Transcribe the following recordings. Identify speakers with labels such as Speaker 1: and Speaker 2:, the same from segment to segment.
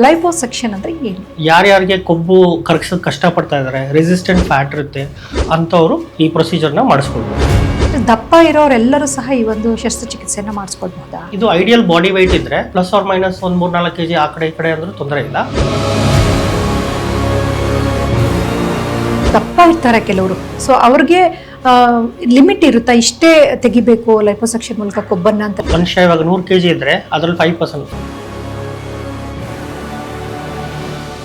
Speaker 1: Liposuction ಅಂದ್ರೆ ಏನು?
Speaker 2: ಯಾರ್ಯಾರಿಗೆ ಕೊಬ್ಬು ಕರಗಿಸೋದು ಕಷ್ಟಪಡ್ತಾ ಇದ್ದಾರೆ, ರೆಸಿಸ್ಟೆಂಟ್ ಫ್ಯಾಟ್ ಇರುತ್ತೆ ಅಂಥವ್ರು ಈ ಪ್ರೊಸೀಜರ್ನ ಮಾಡಿಸ್ಕೊಳ್ಬೋದು.
Speaker 1: ದಪ್ಪ ಇರೋರೆಲ್ಲರೂ ಸಹ ಈ ಒಂದು ಶಸ್ತ್ರಚಿಕಿತ್ಸೆಯನ್ನ ಮಾಡಿಸ್ಕೊಳ್ಬಹುದಾ?
Speaker 2: ಇದು ಐಡಿಯಲ್ ಬಾಡಿ weight ಇದ್ರೆ ಪ್ಲಸ್ ಆರ್ ಮೈನಸ್ ಒಂದು 3-4 kg ಆ ಕಡೆ ಈ ಕಡೆ ಅಂದ್ರೂ ತೊಂದರೆ ಇಲ್ಲ.
Speaker 1: ದಪ್ಪ ಇರ್ತಾರೆ ಕೆಲವರು, ಸೊ ಅವ್ರಿಗೆ ಲಿಮಿಟ್ ಇರುತ್ತಾ, ಇಷ್ಟೇ ತೆಗಿಬೇಕು ಲೈಪೋಸೆಕ್ಷನ್ ಮೂಲಕ ಕೊಬ್ಬನ್ನ ಅಂತ?
Speaker 2: ಮನುಷ್ಯ ಇವಾಗ 100 kg ಇದ್ರೆ ಅದ್ರಲ್ಲಿ 5%.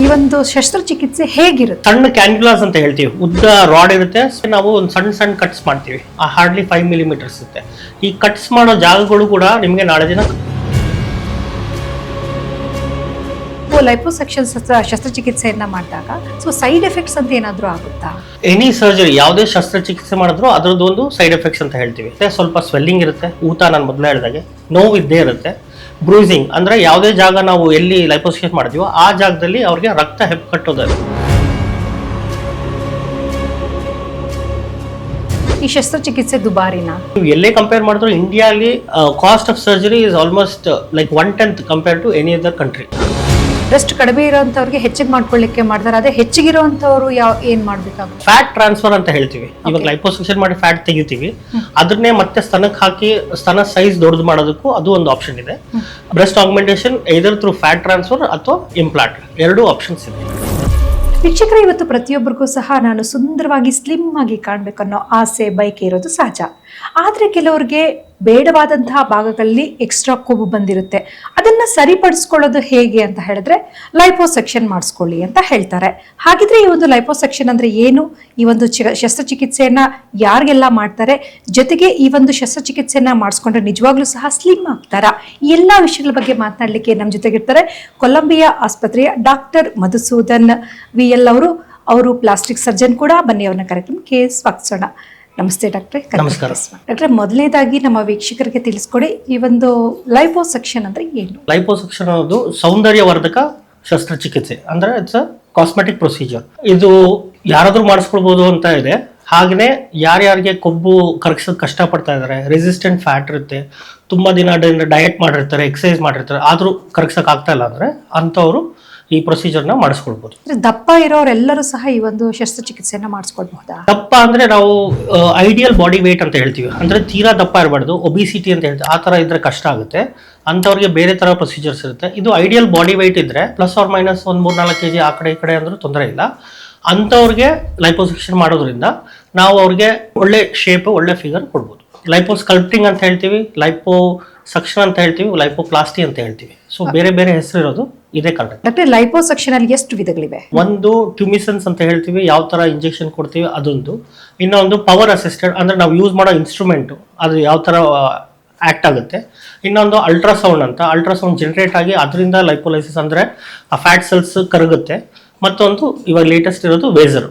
Speaker 1: ಈ ಒಂದು ಶಸ್ತ್ರಚಿಕಿತ್ಸೆ ಹೇಗಿರುತ್ತೆ?
Speaker 2: ಸಣ್ಣ ಕ್ಯಾನ್ಯುಲಾಸ್ ಅಂತ ಹೇಳ್ತೀವಿ, ಉದ್ದ ರಾಡ್ ಇರುತ್ತೆ. ನಾವು ಒಂದು ಸಣ್ಣ ಕಟ್ಸ್ ಮಾಡ್ತೀವಿ, ಹಾರ್ಡ್ಲಿ 5 mm ಇರುತ್ತೆ. ಈ ಕಟ್ಸ್ ಮಾಡೋ ಜಾಗಗಳು ಕೂಡ ನಿಮಗೆ ನಾಳೆ ದಿನ
Speaker 1: ಲೈಪೋಸೆಕ್ಷನ್ ಶಸ್ತ್ರಚಿಕಿತ್ಸೆಯನ್ನ ಮಾಡಿದಾಗ ಸೊ ಸೈಡ್ ಎಫೆಕ್ಟ್ಸ್ ಅಂತ ಏನಾದ್ರೂ ಆಗುತ್ತಾ?
Speaker 2: ಎನಿ ಸರ್ಜರಿ ಯಾವುದೇ ಶಸ್ತ್ರಚಿಕಿತ್ಸೆ ಮಾಡಿದ್ರು ಅದರದ್ದು ಒಂದು ಸೈಡ್ ಎಫೆಕ್ಟ್ಸ್ ಅಂತ ಹೇಳ್ತೀವಿ. ಸ್ವಲ್ಪ ಸ್ವೆಲ್ಲಿಂಗ್ ಇರುತ್ತೆ, ಊತ ನಾನು ಮೊದಲೇ ಹೇಳಿದಾಗೆ, ನೋವು ಇದ್ದೇ ಇರುತ್ತೆ. ಬ್ರೂಸಿಂಗ್ ಅಂದ್ರೆ ಯಾವುದೇ ಜಾಗ ನಾವು ಎಲ್ಲಿ ಲೈಪೋಸೆಕ್ಷನ್ ಮಾಡ್ತೀವೋ ಆ ಜಾಗದಲ್ಲಿ ಅವ್ರಿಗೆ ರಕ್ತ ಹೆಪ್ಪುಕಟ್ಟೋದು.
Speaker 1: ಈ ಶಸ್ತ್ರಚಿಕಿತ್ಸೆ ದುಬಾರಿನಾ?
Speaker 2: ನೀವು ಎಲ್ಲೇ ಕಂಪೇರ್ ಮಾಡಿದ್ರು ಇಂಡಿಯಾಲಿ cost of surgery is almost like 1/10 compare to any other country.
Speaker 1: Breast ಕಡಿಮೆ ಇರೋಂಥವ್ರಿಗೆ ಹೆಚ್ಚಿಗೆ ಮಾಡ್ಕೊಳ್ಳಿಕ್ಕೆ ಮಾಡ್ತಾರೆ, ಅದೇ ಹೆಚ್ಚಿಗಿರೋಂಥವ್ರು ಏನ್ ಮಾಡ್ಬೇಕಾಗುತ್ತೆ?
Speaker 2: ಫ್ಯಾಟ್ ಟ್ರಾನ್ಸ್ಫರ್ ಅಂತ ಹೇಳ್ತೀವಿ. ಇವಾಗ ಲೈಪೋಸೆಕ್ಷನ್ ಮಾಡಿ ಫ್ಯಾಟ್ ತೆಗಿತೀವಿ, ಅದನ್ನೇ ಮತ್ತೆ ಸ್ತನಕ್ಕೆ ಹಾಕಿ ಸ್ತನ ಸೈಜ್ ದೊಡ್ಡದು ಮಾಡೋದಕ್ಕೂ ಅದು ಒಂದು ಆಪ್ಷನ್ ಇದೆ. ಬ್ರೆಸ್ಟ್ ಆಗ್ಮೆಂಟೇಷನ್ ಐದರ್ ಥ್ರೂ ಫ್ಯಾಟ್ ಟ್ರಾನ್ಸ್ಫರ್ ಅಥವಾ ಇಂಪ್ಲಾಂಟ್, ಎರಡು ಆಪ್ಷನ್ಸ್ ಇದೆ.
Speaker 1: ವೀಕ್ಷಕರೇ, ಇವತ್ತು ಪ್ರತಿಯೊಬ್ಬರಿಗೂ ಸಹ ನಾನು ಸುಂದರವಾಗಿ ಸ್ಲಿಮ್ ಆಗಿ ಕಾಣಬೇಕನ್ನೋ ಆಸೆ ಬಯಕೆ ಇರೋದು ಸಹಜ. ಆದರೆ ಕೆಲವರಿಗೆ ಬೇಡವಾದಂತಹ ಭಾಗಗಳಲ್ಲಿ ಎಕ್ಸ್ಟ್ರಾ ಕೊಬ್ಬು ಬಂದಿರುತ್ತೆ. ಅದನ್ನ ಸರಿಪಡಿಸ್ಕೊಳ್ಳೋದು ಹೇಗೆ ಅಂತ ಹೇಳಿದ್ರೆ ಲೈಪೋಸೆಕ್ಷನ್ ಮಾಡಿಸ್ಕೊಳ್ಳಿ ಅಂತ ಹೇಳ್ತಾರೆ. ಹಾಗಿದ್ರೆ ಈ ಒಂದು ಲೈಪೋಸೆಕ್ಷನ್ ಅಂದ್ರೆ ಏನು, ಈ ಒಂದು ಶಸ್ತ್ರಚಿಕಿತ್ಸೆಯನ್ನ ಯಾರಿಗೆಲ್ಲ ಮಾಡ್ತಾರೆ, ಜೊತೆಗೆ ಈ ಒಂದು ಶಸ್ತ್ರಚಿಕಿತ್ಸೆಯನ್ನ ಮಾಡಿಸ್ಕೊಂಡ್ರೆ ನಿಜವಾಗ್ಲೂ ಸಹ ಸ್ಲಿಮ್ ಆಗ್ತಾರಾ, ಈ ಎಲ್ಲಾ ವಿಷಯಗಳ ಬಗ್ಗೆ ಮಾತನಾಡಲಿಕ್ಕೆ ನಮ್ಮ ಜೊತೆಗಿರ್ತಾರೆ ಕೊಲಂಬಿಯಾ ಆಸ್ಪತ್ರೆಯ ಡಾಕ್ಟರ್ ಮಧುಸೂದನ್ VL ಅವರು ಪ್ಲಾಸ್ಟಿಕ್ ಸರ್ಜನ್ ಕೂಡ. ಬನ್ನಿ ಅವ್ರನ್ನ ಕಾರ್ಯಕ್ರಮಕ್ಕೆ ಸ್ವಾಗತಿಸೋಣ. ನಮಸ್ತೆ ಡಾಕ್ಟ್ರೆ.
Speaker 2: ನಮಸ್ಕಾರ
Speaker 1: ಡಾಕ್ಟ್ರೆ, ಮೊದಲನೇದಾಗಿ ನಮ್ಮ ವೀಕ್ಷಕರಿಗೆ ತಿಳಿಸ್ಕೊಡಿ, ಈ ಒಂದು ಲೈಪೋಸೆಕ್ಷನ್ ಅಂದ್ರೆ ಏನು?
Speaker 2: ಲೈಪೋಸೆಕ್ಷನ್ ಅನ್ನೋದು ಸೌಂದರ್ಯವರ್ಧಕ ಶಸ್ತ್ರಚಿಕಿತ್ಸೆ, ಅಂದ್ರೆ ಇಟ್ಸ್ ಅ ಕಾಸ್ಮೆಟಿಕ್ ಪ್ರೊಸೀಜರ್. ಇದು ಯಾರಾದ್ರೂ ಮಾಡಿಸ್ಕೊಳ್ಬಹುದು ಅಂತ ಇದೆ. ಹಾಗೆಯೇ ಯಾರ್ಯಾರಿಗೆ ಕೊಬ್ಬು ಕರಗಿಸೋದು ಕಷ್ಟಪಡ್ತಾ ಇದ್ದಾರೆ, ರೆಸಿಸ್ಟೆಂಟ್ ಫ್ಯಾಟ್ ಇರುತ್ತೆ, ತುಂಬಾ ದಿನ ಡಯಟ್ ಮಾಡಿರ್ತಾರೆ, ಎಕ್ಸಸೈಸ್ ಮಾಡಿರ್ತಾರೆ, ಆದ್ರೂ ಕರಗಿಸಕ್ ಆಗ್ತಾ ಇಲ್ಲ ಅಂದ್ರೆ ಅಂಥವ್ರು ಈ ಪ್ರೊಸೀಜರ್ನ ಮಾಡಿಸ್ಕೊಳ್ಬಹುದು.
Speaker 1: ದಪ್ಪ ಇರೋರೆಲ್ಲರೂ ಸಹ ಈ ಒಂದು ಶಸ್ತ್ರಚಿಕಿತ್ಸೆಯನ್ನ ಮಾಡಿಸ್ಕೊಳ್ಬಹುದಾ?
Speaker 2: ದಪ್ಪ ಅಂದ್ರೆ ನಾವು ಐಡಿಯಲ್ ಬಾಡಿ ವೇಟ್ ಅಂತ ಹೇಳ್ತೀವಿ, ಅಂದ್ರೆ ತೀರಾ ದಪ್ಪ ಇರಬಾರ್ದು, ಒಬಿಸಿಟಿ ಅಂತ ಹೇಳ್ತೀವಿ. ಆ ತರ ಇದ್ರೆ ಕಷ್ಟ ಆಗುತ್ತೆ, ಅಂಥವ್ರಿಗೆ ಬೇರೆ ತರ ಪ್ರೊಸೀಜರ್ಸ್ ಇರುತ್ತೆ. ಇದು ಐಡಿಯಲ್ ಬಾಡಿ ವೇಟ್ ಇದ್ರೆ ಪ್ಲಸ್ ಆರ್ ಮೈನಸ್ ಒಂದು 3-4 kg ಆ ಕಡೆ ಈ ಕಡೆ ಅಂದ್ರೂ ತೊಂದರೆ ಇಲ್ಲ. ಅಂಥವ್ರಿಗೆ ಲೈಪೋಸೆಕ್ಷನ್ ಮಾಡೋದ್ರಿಂದ ನಾವು ಅವ್ರಿಗೆ ಒಳ್ಳೆ ಶೇಪ್, ಒಳ್ಳೆ ಫಿಗರ್ ಕೊಡ್ಬೋದು. ಲೈಪೋಸ್ಕಲ್ಪ್ಟಿಂಗ್ ಅಂತ ಹೇಳ್ತೀವಿ, ಲೈಪೋಸೆಕ್ಷನ್ ಅಂತ ಹೇಳ್ತೀವಿ, ಲೈಪೋಪ್ಲಾಸ್ಟಿ ಅಂತ ಹೇಳ್ತೀವಿ. ಸೊ ಬೇರೆ ಬೇರೆ ಹೆಸರು ಇರೋದು ಇದೇ ಕಾರಣ.
Speaker 1: ಡಾಕ್ಟರ್, ಲೈಪೋಸೆಕ್ಷನ್ ಅಲ್ಲಿ ಎಷ್ಟು ವಿಧಗಳಿವೆ?
Speaker 2: ಒಂದು ಟ್ಯೂಮಿಸನ್ಸ್ ಅಂತ ಹೇಳ್ತೀವಿ, ಯಾವ ತರ ಇಂಜೆಕ್ಷನ್ ಕೊಡ್ತೀವಿ ಅದೊಂದು. ಇನ್ನೊಂದು ಪವರ್ ಅಸಿಸ್ಟೆಡ್, ಅಂದ್ರೆ ನಾವು ಯೂಸ್ ಮಾಡೋ ಇನ್ಸ್ಟ್ರೂಮೆಂಟ್ ಅದು ಯಾವ ತರ ಆಕ್ಟ್ ಆಗುತ್ತೆ. ಇನ್ನೊಂದು ಅಲ್ಟ್ರಾಸೌಂಡ್ ಅಂತ, ಅಲ್ಟ್ರಾಸೌಂಡ್ ಜನರೇಟ್ ಆಗಿ ಅದರಿಂದ ಲೈಪೋಲೈಸಿಸ್ ಅಂದ್ರೆ ಆ ಫ್ಯಾಟ್ ಸೆಲ್ಸ್ ಕರಗುತ್ತೆ. ಮತ್ತೊಂದು ಇವಾಗ ಲೇಟೆಸ್ಟ್ ಇರೋದು ವೇಸರ್.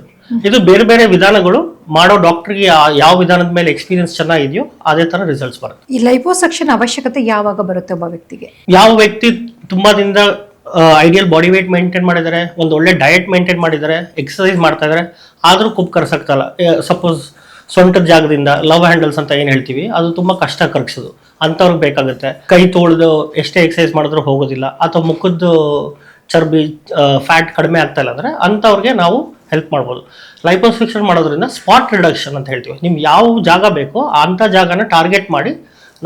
Speaker 2: ಇದು ಬೇರೆ ಬೇರೆ ವಿಧಾನಗಳು. ಮಾಡೋ ಡಾಕ್ಟರ್ಗೆ ಯಾವ ವಿಧಾನದ ಮೇಲೆ ಎಕ್ಸ್ಪೀರಿಯನ್ಸ್ ಚೆನ್ನಾಗಿದೆಯೋ ಅದೇ ತರ ರಿಸಲ್ಟ್ಸ್ ಬರುತ್ತೆ.
Speaker 1: ಈ ಲೈಪೋಸೆಕ್ಷನ್ ಅವಶ್ಯಕತೆ ಯಾವಾಗ ಬರುತ್ತೆ ಒಬ್ಬ ವ್ಯಕ್ತಿಗೆ?
Speaker 2: ಯಾವ ವ್ಯಕ್ತಿ ತುಂಬಾ ದಿನದ ಐಡಿಯಲ್ ಬಾಡಿ ವೇಟ್ ಮೇಂಟೈನ್ ಮಾಡಿದ್ದಾರೆ, ಒಂದು ಒಳ್ಳೆ ಡಯಟ್ ಮೇಂಟೈನ್ ಮಾಡಿದ್ದಾರೆ, ಎಕ್ಸಸೈಸ್ ಮಾಡ್ತಾ ಇದ್ದಾರೆ, ಆದ್ರೂ ಕೊಬ್ಬು ಕರಗಿಸಕ್ತಲ್ಲ. ಸಪೋಸ್ ಸೊಂಟದ ಜಾಗದಿಂದ ಲವ್ ಹ್ಯಾಂಡಲ್ಸ್ ಅಂತ ಏನ್ ಹೇಳ್ತೀವಿ, ಅದು ತುಂಬಾ ಕಷ್ಟ ಕರಗಿಸೋದು, ಅಂಥವ್ರಿಗೆ ಬೇಕಾಗುತ್ತೆ. ಕೈ ತೊಳೆದು ಎಷ್ಟೇ ಎಕ್ಸಸೈಸ್ ಮಾಡಿದ್ರು ಹೋಗೋದಿಲ್ಲ, ಅಥವಾ ಮುಖದ್ದು ಚರ್ಬಿ ಫ್ಯಾಟ್ ಕಡಿಮೆ ಆಗ್ತಾ ಇಲ್ಲ ಅಂದ್ರೆ ಅಂಥವ್ರಿಗೆ ನಾವು ಹೆಲ್ಪ್ ಮಾಡ್ಬೋದು. ಲೈಪೋಸೆಕ್ಷನ್ ಮಾಡೋದ್ರಿಂದ ಸ್ಪಾಟ್ ರಿಡಕ್ಷನ್ ಅಂತ ಹೇಳ್ತೀವಿ. ನಿಮ್ಗೆ ಯಾವ ಜಾಗ ಬೇಕೋ ಅಂಥ ಜಾಗನ ಟಾರ್ಗೆಟ್ ಮಾಡಿ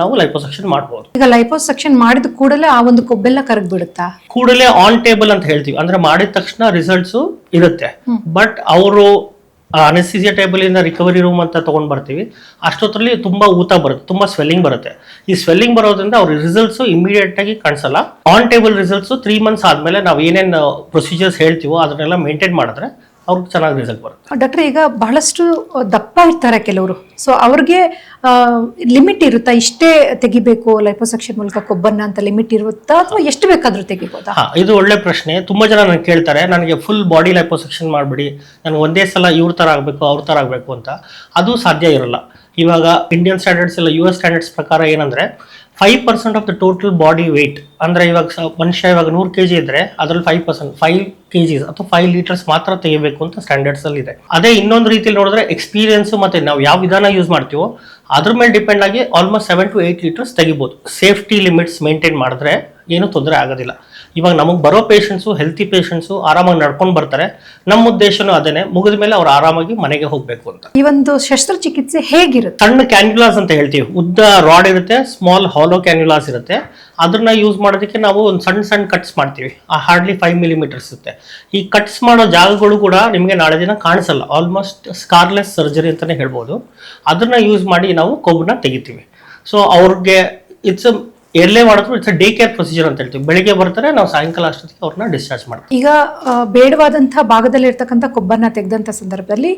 Speaker 2: ನಾವು ಲೈಪೋಸೆಕ್ಷನ್ ಮಾಡ್ಬೋದು.
Speaker 1: ಈಗ ಲೈಪೋಸೆಕ್ಷನ್ ಮಾಡಿದ ಕೂಡಲೇ ಆ ಒಂದು ಕೊಬ್ಬೆಲ್ಲ ಕರಗ್ಬಿಡುತ್ತಾ?
Speaker 2: ಕೂಡಲೇ ಆನ್ ಟೇಬಲ್ ಅಂತ ಹೇಳ್ತೀವಿ, ಅಂದ್ರೆ ಮಾಡಿದ ತಕ್ಷಣ ರಿಸಲ್ಟ್ಸ್ ಇರುತ್ತೆ. ಬಟ್ ಅವರು ಅನೆಸ್ಥಿಸಿಯಾ ಟೇಬಲ್ ಇಂದ ರಿಕವರಿ ರೂಮ್ ಅಂತ ತಗೊಂಡ್ ಬರ್ತೀವಿ, ಅಷ್ಟೊತ್ತರಲ್ಲಿ ತುಂಬಾ ಊತ ಬರುತ್ತೆ, ತುಂಬಾ ಸ್ವೆಲ್ಲಿಂಗ್ ಬರುತ್ತೆ. ಈ ಸ್ವೆಲ್ಲಿಂಗ್ ಬರೋದ್ರಿಂದ ಅವ್ರ ರಿಸಲ್ಟ್ಸ್ ಇಮಿಡಿಯೇಟ್ ಆಗಿ ಕಾಣಿಸಲ್ಲ. ಆನ್ ಟೇಬಲ್ ರಿಸಲ್ಟ್ಸ್ 3 months ಆದ್ಮೇಲೆ ನಾವು ಏನೇನು ಪ್ರೊಸೀಜರ್ಸ್ ಹೇಳ್ತೀವೋ ಅದನ್ನೆಲ್ಲ ಮೇಂಟೈನ್ ಮಾಡಿದ್ರೆ ಅವ್ರಿಗೆ ಚೆನ್ನಾಗಿ ರಿಸಲ್ಟ್ ಬರುತ್ತೆ.
Speaker 1: ಡಾಕ್ಟರ್, ಈಗ ಬಹಳಷ್ಟು ದಪ್ಪ ಇರ್ತಾರೆ ಕೆಲವರು, ಸೊ ಅವ್ರಿಗೆ ಲಿಮಿಟ್ ಇರುತ್ತಾ, ಇಷ್ಟೇ ತೆಗಿಬೇಕು ಲೈಪೋಸೆಕ್ಷನ್ ಮೂಲಕ ಕೊಬ್ಬನ್ನ ಅಂತ ಲಿಮಿಟ್ ಇರುತ್ತಾ, ಅಥವಾ ಎಷ್ಟು ಬೇಕಾದ್ರೂ ತೆಗಿಬೋದಾ?
Speaker 2: ಇದು ಒಳ್ಳೆ ಪ್ರಶ್ನೆ. ತುಂಬಾ ಜನ ನನಗೆ ಕೇಳ್ತಾರೆ, ನನಗೆ ಫುಲ್ ಬಾಡಿ ಲೈಪೋಸೆಕ್ಷನ್ ಮಾಡ್ಬಿಡಿ, ನನಗೆ ಒಂದೇ ಸಲ ಇವ್ರ ತರ ಆಗ್ಬೇಕು ಅವ್ರ ತರ ಆಗ್ಬೇಕು ಅಂತ. ಅದು ಸಾಧ್ಯ ಇರಲ್ಲ. ಇವಾಗ ಇಂಡಿಯನ್ ಸ್ಟ್ಯಾಂಡರ್ಡ್ಸ್ ಇಲ್ಲ US ಸ್ಟ್ಯಾಂಡರ್ಡ್ಸ್ ಪ್ರಕಾರ ಏನಂದ್ರೆ 5% of the total body weight, ಅಂದ್ರೆ ಇವಾಗ ಮನುಷ್ಯ ಇವಾಗ 100 kg ಇದ್ರೆ ಅದ್ರಲ್ಲಿ 5% 5 kg ಅಥವಾ 5 liters ಮಾತ್ರ ತೆಗಿಬೇಕು ಅಂತ ಸ್ಟ್ಯಾಂಡರ್ಡ್ಸ್ ಅಲ್ಲಿ ಇದೆ. ಅದೇ ಇನ್ನೊಂದು ರೀತಿಯಲ್ಲಿ ನೋಡಿದ್ರೆ ಎಕ್ಸ್ಪೀರಿಯನ್ಸ್ ಮತ್ತೆ ನಾವು ಯಾವ ವಿಧಾನ ಯೂಸ್ ಮಾಡ್ತೀವೋ ಅದ್ರ ಮೇಲೆ ಡಿಪೆಂಡ್ ಆಗಿ ಆಲ್ಮೋಸ್ಟ್ 7 to 8 liters ತೆಗಿಬಹುದು. ಸೇಫ್ಟಿ ಲಿಮಿಟ್ಸ್ ಮೇಂಟೈನ್ ಮಾಡಿದ್ರೆ ಏನು ತೊಂದರೆ ಆಗೋದಿಲ್ಲ. ಇವಾಗ ನಮಗೆ ಬರೋ ಪೇಷಂಟ್ಸು ಹೆಲ್ತಿ ಪೇಷಂಟ್ಸು ಆರಾಮಾಗಿ ನಡ್ಕೊಂಡು ಬರ್ತಾರೆ. ನಮ್ಮ ಉದ್ದೇಶನೂ ಅದೇನೆ, ಮುಗಿದ ಮೇಲೆ ಅವ್ರು ಆರಾಮಾಗಿ ಮನೆಗೆ ಹೋಗ್ಬೇಕು ಅಂತ.
Speaker 1: ಈ ಒಂದು ಶಸ್ತ್ರಚಿಕಿತ್ಸೆ ಹೇಗಿರುತ್ತೆ?
Speaker 2: ಸಣ್ಣ ಕ್ಯಾನ್ಯುಲಾಸ್ ಅಂತ ಹೇಳ್ತೀವಿ, ಉದ್ದ ರಾಡ್ ಇರುತ್ತೆ, ಸ್ಮಾಲ್ ಹಾಲೋ ಕ್ಯಾನ್ಯುಲಾಸ್ ಇರುತ್ತೆ. ಅದನ್ನ ಯೂಸ್ ಮಾಡೋದಕ್ಕೆ ನಾವು ಒಂದು ಸಣ್ಣ ಕಟ್ಸ್ ಮಾಡ್ತೀವಿ, ಹಾರ್ಡ್ಲಿ 5 ಮಿಲಿಮೀಟರ್ಸ್ ಇರುತ್ತೆ. ಈ ಕಟ್ಸ್ ಮಾಡೋ ಜಾಗಗಳು ಕೂಡ ನಿಮಗೆ ನಾಳೆ ದಿನ ಕಾಣಿಸಲ್ಲ, ಆಲ್ಮೋಸ್ಟ್ ಸ್ಕಾರ್ಲೆಸ್ ಸರ್ಜರಿ ಅಂತಾನೆ ಹೇಳ್ಬೋದು. ಅದನ್ನ ಯೂಸ್ ಮಾಡಿ ನಾವು ಕೊಬ್ಬನ್ನ ತೆಗಿತೀವಿ. ಸೊ ಅವ್ರಿಗೆ ಇಟ್ಸ್ ಎಲ್ಲೇ ಮಾಡಿದ್ರು ಇಟ್ಸ್ ಡೇ ಕೇರ್ ಪ್ರೊಸೀಜರ್ ಅಂತ ಹೇಳ್ತೀವಿ. ಬೆಳಿಗ್ಗೆ ಬರ್ತಾರೆ, ನಾವು ಸಾಯಂಕಾಲ ಅಷ್ಟೊತ್ತಿಗೆ ಅವ್ರನ್ನ ಡಿಸ್ಚಾರ್ಜ್ ಮಾಡ್ತೀವಿ.
Speaker 1: ಈಗ ಬೇಡವಾದಂತಹ ಭಾಗದಲ್ಲಿ ಇರ್ತಕ್ಕಂಥ ಕೊಬ್ಬನ್ನ ತೆಗೆದಂತ ಸಂದರ್ಭದಲ್ಲಿ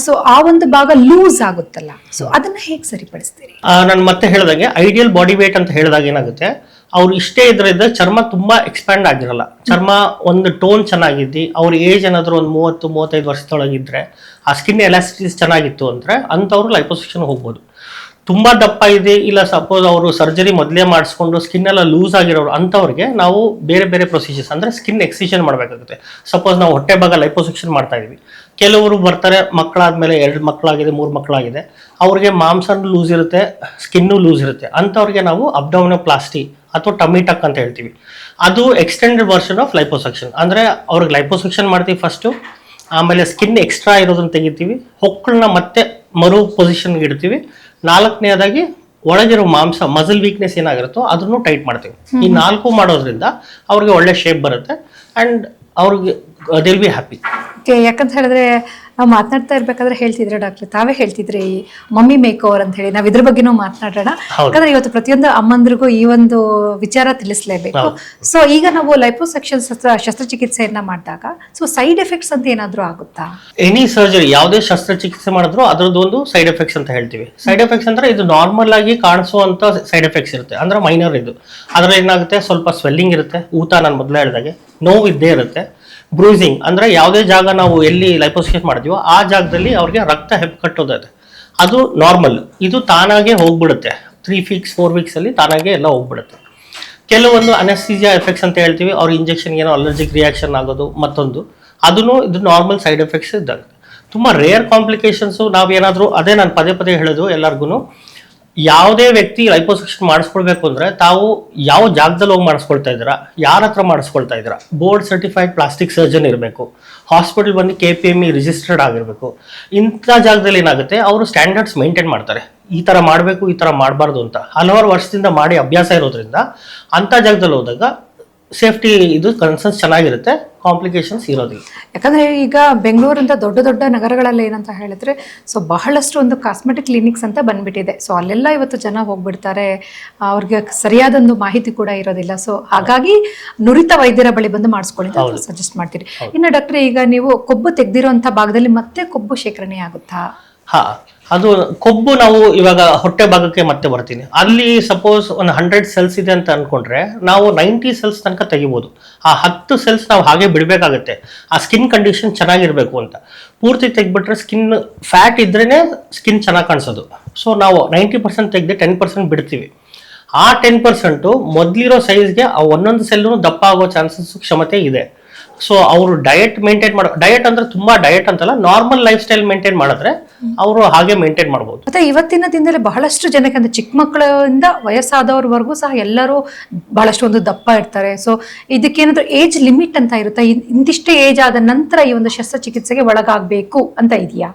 Speaker 1: ಸೊ ಆ ಒಂದು ಭಾಗ ಲೂಸ್ ಆಗುತ್ತಲ್ಲ, ಸೊ ಅದನ್ನ ಹೇಗೆ ಸರಿಪಡಿಸ್ತೀರಿ?
Speaker 2: ನಾನು ಮತ್ತೆ ಹೇಳಿದಾಗೆ ಐಡಿಯಲ್ ಬಾಡಿ ವೇಟ್ ಅಂತ ಹೇಳಿದಾಗ ಏನಾಗುತ್ತೆ, ಅವ್ರು ಇಷ್ಟೇ ಇದ್ರಿಂದ ಚರ್ಮ ತುಂಬಾ ಎಕ್ಸ್ಪ್ಯಾಂಡ್ ಆಗಿರಲ್ಲ. ಚರ್ಮ ಒಂದು ಟೋನ್ ಚೆನ್ನಾಗಿದ್ದು ಅವ್ರ ಏಜ್ ಏನಾದ್ರು ಒಂದು 30-35 ವರ್ಷದೊಳಗಿದ್ರೆ, ಆ ಸ್ಕಿನ್ ಎಲಾಸ್ಟಿಸಿಟಿ ಚೆನ್ನಾಗಿತ್ತು ಅಂದ್ರೆ ಅಂಥವ್ರು ಲೈಪೋಸೆಕ್ಷನ್ ಹೋಗ್ಬೋದು. ತುಂಬಾ ದಪ್ಪ ಇದೆ, ಇಲ್ಲ ಸಪೋಸ್ ಅವರು ಸರ್ಜರಿ ಮೊದಲೇ ಮಾಡಿಸ್ಕೊಂಡು ಸ್ಕಿನ್ ಎಲ್ಲ ಲೂಸ್ ಆಗಿರೋರು ಅಂಥವ್ರಿಗೆ ನಾವು ಬೇರೆ ಬೇರೆ ಪ್ರೊಸೀಜರ್ಸ್ ಅಂದ್ರೆ ಸ್ಕಿನ್ ಎಕ್ಸಿಷನ್ ಮಾಡಬೇಕಾಗುತ್ತೆ. ಸಪೋಸ್ ನಾವು ಹೊಟ್ಟೆ ಭಾಗ ಲೈಪೋಸೆಕ್ಷನ್ ಮಾಡ್ತಾ ಇದೀವಿ, ಕೆಲವರು ಬರ್ತಾರೆ ಮಕ್ಕಳಾದ್ಮೇಲೆ 2 ಮಕ್ಕಳಾಗಿದೆ 3 ಮಕ್ಕಳಾಗಿದೆ, ಅವ್ರಿಗೆ ಮಾಂಸನೂ ಲೂಸ್ ಇರುತ್ತೆ, ಸ್ಕಿನ್ನು ಲೂಸ್ ಇರುತ್ತೆ. ಅಂಥವ್ರಿಗೆ ನಾವು ಅಬ್ಡೋಮಿನೋಪ್ಲಾಸ್ಟಿ ಅಥವಾ ಟಮಿ ಟಕ್ ಅಂತ ಹೇಳ್ತೀವಿ. ಅದು ಎಕ್ಸ್ಟೆಂಡೆಡ್ ವರ್ಷನ್ ಆಫ್ ಲೈಪೋಸೆಕ್ಷನ್. ಅಂದ್ರೆ ಅವ್ರಿಗೆ ಲೈಪೋಸೆಕ್ಷನ್ ಮಾಡ್ತೀವಿ ಫಸ್ಟು, ಆಮೇಲೆ ಸ್ಕಿನ್ ಎಕ್ಸ್ಟ್ರಾ ಇರೋದನ್ನ ತೆಗಿತೀವಿ, ಹೊಕ್ಕಳನ್ನ ಮತ್ತೆ ಮರು ಪೊಸಿಷನ್ಗೆ ಇಡ್ತೀವಿ. 4ನೇದಾಗಿ ಒಳಗಿರೋ ಮಾಂಸ ಮಸಲ್ ವೀಕ್ನೆಸ್ ಏನಾಗಿರುತ್ತೋ ಅದನ್ನು ಟೈಟ್ ಮಾಡ್ತೀವಿ. ಈ 4 ಮಾಡೋದ್ರಿಂದ ಅವ್ರಿಗೆ ಒಳ್ಳೆ ಶೇಪ್ ಬರುತ್ತೆ ಅಂಡ್ ಅವ್ರಿಗೆ ದೇ ವಿಲ್ ಬಿ ಹ್ಯಾಪಿ.
Speaker 1: ಯಾಕಂತ ಹೇಳಿದ್ರೆ ನಾವು ಮಾತನಾಡ್ತಾ ಇರ್ಬೇಕಾದ್ರೆ ಹೇಳ್ತಿದ್ರೆ ಡಾಕ್ಟರ್, ತಾವೇ ಹೇಳ್ತಿದ್ರಿ ಮಮ್ಮಿ ಮೇಕ್ ಓವರ್ ಅಂತ ಹೇಳಿ. ನಾವು ಇದ್ರ ಬಗ್ಗೆನೂ ಮಾತನಾಡೋಣ, ಯಾಕಂದ್ರೆ ಇವತ್ತು ಪ್ರತಿಯೊಂದು ಅಮ್ಮಂದ್ರಿಗೂ ಈ ಒಂದು ವಿಚಾರ ತಿಳಿಸ್ಲೇಬೇಕು. ಸೊ ಈಗ ನಾವು ಲೈಪೋಸೆಕ್ಷನ್ ಶಸ್ತ್ರಚಿಕಿತ್ಸೆಯನ್ನ ಮಾಡಿದಾಗ ಸೊ ಸೈಡ್ ಎಫೆಕ್ಟ್ಸ್ ಅಂತ ಏನಾದ್ರೂ ಆಗುತ್ತಾ?
Speaker 2: ಎನಿ ಸರ್ಜರಿ ಯಾವುದೇ ಶಸ್ತ್ರಚಿಕಿತ್ಸೆ ಮಾಡಿದ್ರು ಅದ್ರದ್ದು ಒಂದು ಸೈಡ್ ಎಫೆಕ್ಟ್ಸ್ ಅಂತ ಹೇಳ್ತೀವಿ. ಸೈಡ್ ಎಫೆಕ್ಟ್ಸ್ ಅಂದ್ರೆ ಇದು ನಾರ್ಮಲ್ ಆಗಿ ಕಾಣಿಸುವಂತ ಸೈಡ್ ಎಫೆಕ್ಟ್ಸ್ ಇರುತ್ತೆ, ಅಂದ್ರೆ ಮೈನರ್ ಇದು. ಅದ್ರಲ್ಲಿ ಏನಾಗುತ್ತೆ, ಸ್ವಲ್ಪ ಸ್ವೆಲ್ಲಿಂಗ್ ಇರುತ್ತೆ, ಊತ ನಾನು ಮೊದಲೇ ಹೇಳಿದಾಗೆ, ನೋವು ಇದ್ದೇ ಇರುತ್ತೆ, ಬ್ರೂಸಿಂಗ್ ಅಂದ್ರೆ ಯಾವುದೇ ಜಾಗ ನಾವು ಎಲ್ಲಿ ಲೈಪೋಸೆಕ್ಷನ್ ಮಾಡ್ತೀವೋ ಆ ಜಾಗದಲ್ಲಿ ಅವ್ರಿಗೆ ರಕ್ತ ಹೆಪ್ಪುಕಟ್ಟೋದಿದೆ, ಅದು ನಾರ್ಮಲ್. ಇದು ತಾನಾಗೆ ಹೋಗ್ಬಿಡುತ್ತೆ, 3 ವೀಕ್ಸ್ 4 ವೀಕ್ಸ್ ಅಲ್ಲಿ ತಾನಾಗೆ ಎಲ್ಲ ಹೋಗ್ಬಿಡುತ್ತೆ. ಕೆಲವೊಂದು ಅನೆಸ್ಥೀಸಿಯಾ ಎಫೆಕ್ಟ್ಸ್ ಅಂತ ಹೇಳ್ತೀವಿ, ಅವ್ರ ಇಂಜೆಕ್ಷನ್ ಏನೋ ಅಲರ್ಜಿಕ್ ರಿಯಾಕ್ಷನ್ ಆಗೋದು ಮತ್ತೊಂದು, ಅದನ್ನು ಇದು ನಾರ್ಮಲ್ ಸೈಡ್ ಎಫೆಕ್ಟ್ಸ್ ಇದ್ದಾಗುತ್ತೆ. ತುಂಬಾ ರೇರ್ ಕಾಂಪ್ಲಿಕೇಶನ್ಸು. ನಾವೇನಾದ್ರೂ ಅದೇ ನಾನು ಪದೇ ಹೇಳೋದು ಎಲ್ಲರಿಗೂ, ಯಾವುದೇ ವ್ಯಕ್ತಿ ಲೈಪೋಸೆಕ್ಷನ್ ಮಾಡಿಸ್ಕೊಳ್ಬೇಕು ಅಂದ್ರೆ ತಾವು ಯಾವ ಜಾಗದಲ್ಲಿ ಹೋಗಿ ಮಾಡಿಸ್ಕೊಳ್ತಾ ಇದ್ದೀರಾ, ಯಾರ ಹತ್ರ ಮಾಡಿಸ್ಕೊಳ್ತಾ ಇದ್ದೀರಾ, ಬೋರ್ಡ್ ಸರ್ಟಿಫೈಡ್ ಪ್ಲಾಸ್ಟಿಕ್ ಸರ್ಜನ್ ಇರಬೇಕು, ಹಾಸ್ಪಿಟಲ್ ಬಂದು KPME ರಿಜಿಸ್ಟರ್ಡ್ ಆಗಿರಬೇಕು. ಇಂಥ ಜಾಗದಲ್ಲಿ ಏನಾಗುತ್ತೆ, ಅವರು ಸ್ಟ್ಯಾಂಡರ್ಡ್ಸ್ ಮೇಂಟೈನ್ ಮಾಡ್ತಾರೆ, ಈ ತರ ಮಾಡಬೇಕು ಈ ತರ ಮಾಡಬಾರ್ದು ಅಂತ ಹಲವಾರು ವರ್ಷದಿಂದ ಮಾಡಿ ಅಭ್ಯಾಸ ಇರೋದ್ರಿಂದ ಅಂಥ ಜಾಗದಲ್ಲಿ ಹೋದಾಗ ಸೇಫ್ಟಿ ಇದು ಕನ್ಸರ್ನ್ಸ್ ಚೆನ್ನಾಗಿರುತ್ತೆ, ಕಾಂಪ್ಲಿಕೇಶನ್ಸ್ ಇರೋದಿಲ್ಲ.
Speaker 1: ಯಾಕಂದ್ರೆ ಈಗ ಬೆಂಗಳೂರಿಂದ ದೊಡ್ಡ ನಗರಗಳಲ್ಲಿ ಏನಂತ ಹೇಳಿದ್ರೆ ಸೊ ಬಹಳಷ್ಟು ಒಂದು ಕಾಸ್ಮೆಟಿಕ್ ಕ್ಲಿನಿಕ್ಸ್ ಅಂತ ಬಂದ್ಬಿಟ್ಟಿದೆ. ಸೊ ಅಲ್ಲೆಲ್ಲ ಇವತ್ತು ಜನ ಹೋಗ್ಬಿಡ್ತಾರೆ, ಅವ್ರಿಗೆ ಸರಿಯಾದೊಂದು ಮಾಹಿತಿ ಕೂಡ ಇರೋದಿಲ್ಲ. ಸೊ ಹಾಗಾಗಿ ನುರಿತ ವೈದ್ಯರ ಬಳಿ ಬಂದು ಮಾಡಿಸ್ಕೊಳ್ಳಿ ಅಂತ ಸಜೆಸ್ಟ್ ಮಾಡ್ತೀರಿ. ಇನ್ನು ಡಾಕ್ಟರ್, ಈಗ ನೀವು ಕೊಬ್ಬು ತೆಗ್ದಿರೋಂಥ ಭಾಗದಲ್ಲಿ ಮತ್ತೆ ಕೊಬ್ಬು ಶೇಖರಣೆ ಆಗುತ್ತಾ?
Speaker 2: ಅದು ಕೊಬ್ಬು ನಾವು ಇವಾಗ ಹೊಟ್ಟೆ ಭಾಗಕ್ಕೆ ಮತ್ತೆ ಬರ್ತೀನಿ. ಅಲ್ಲಿ ಸಪೋಸ್ ಒಂದು 100 ಸೆಲ್ಸ್ ಇದೆ ಅಂತ ಅನ್ಕೊಂಡ್ರೆ ನಾವು 90 ಸೆಲ್ಸ್ ತನಕ ತೆಗಿಬೋದು. ಆ 10 ಸೆಲ್ಸ್ ನಾವು ಹಾಗೆ ಬಿಡಬೇಕಾಗುತ್ತೆ, ಆ ಸ್ಕಿನ್ ಕಂಡೀಷನ್ ಚೆನ್ನಾಗಿರ್ಬೇಕು ಅಂತ. ಪೂರ್ತಿ ತೆಗ್ಬಿಟ್ರೆ ಸ್ಕಿನ್ ಫ್ಯಾಟ್ ಇದ್ರೇನೆ ಸ್ಕಿನ್ ಚೆನ್ನಾಗಿ ಕಾಣಿಸೋದು. ಸೊ ನಾವು 90% ತೆಗೆದು 10% ಬಿಡ್ತೀವಿ. ಆ 10% ಮೊದಲಿರೋ ಸೈಜ್ಗೆ ಆ ಒಂದೊಂದು ಸೆಲ್ಲು ದಪ್ಪ ಆಗೋ ಚಾನ್ಸಸ್ ಕ್ಷಮತೆ ಇದೆ. ಸೊ ಅವರು ಡಯಟ್ ಮೇಂಟೈನ್ ಮಾಡೋ, ಡಯಟ್ ಅಂದ್ರೆ ತುಂಬಾ ಡಯಟ್ ಅಂತಲ್ಲ, ನಾರ್ಮಲ್ ಲೈಫ್ ಸ್ಟೈಲ್ ಮೇಂಟೈನ್ ಮಾಡಿದ್ರೆ ಅವರು ಹಾಗೆ ಮೇಂಟೈನ್ ಮಾಡಬಹುದು.
Speaker 1: ಮತ್ತೆ ಇವತ್ತಿನ ದಿನದಲ್ಲಿ ಬಹಳಷ್ಟು ಜನಕ್ಕೆ ಅಂದ್ರೆ ಚಿಕ್ಕ ಮಕ್ಕಳಿಂದ ವಯಸ್ಸಾದವ್ರವರೆಗೂ ಸಹ ಎಲ್ಲರೂ ಬಹಳಷ್ಟು ಒಂದು ದಪ್ಪ ಇರ್ತಾರೆ. ಸೊ ಇದಕ್ಕೇನಾದ್ರೂ ಏಜ್ ಲಿಮಿಟ್ ಅಂತ ಇರುತ್ತೆ, ಇಂತಿಷ್ಟೇ ಏಜ್ ಆದ ನಂತರ ಈ ಒಂದು ಶಸ್ತ್ರಚಿಕಿತ್ಸೆಗೆ ಒಳಗಾಗಬೇಕು ಅಂತ ಇದೆಯಾ?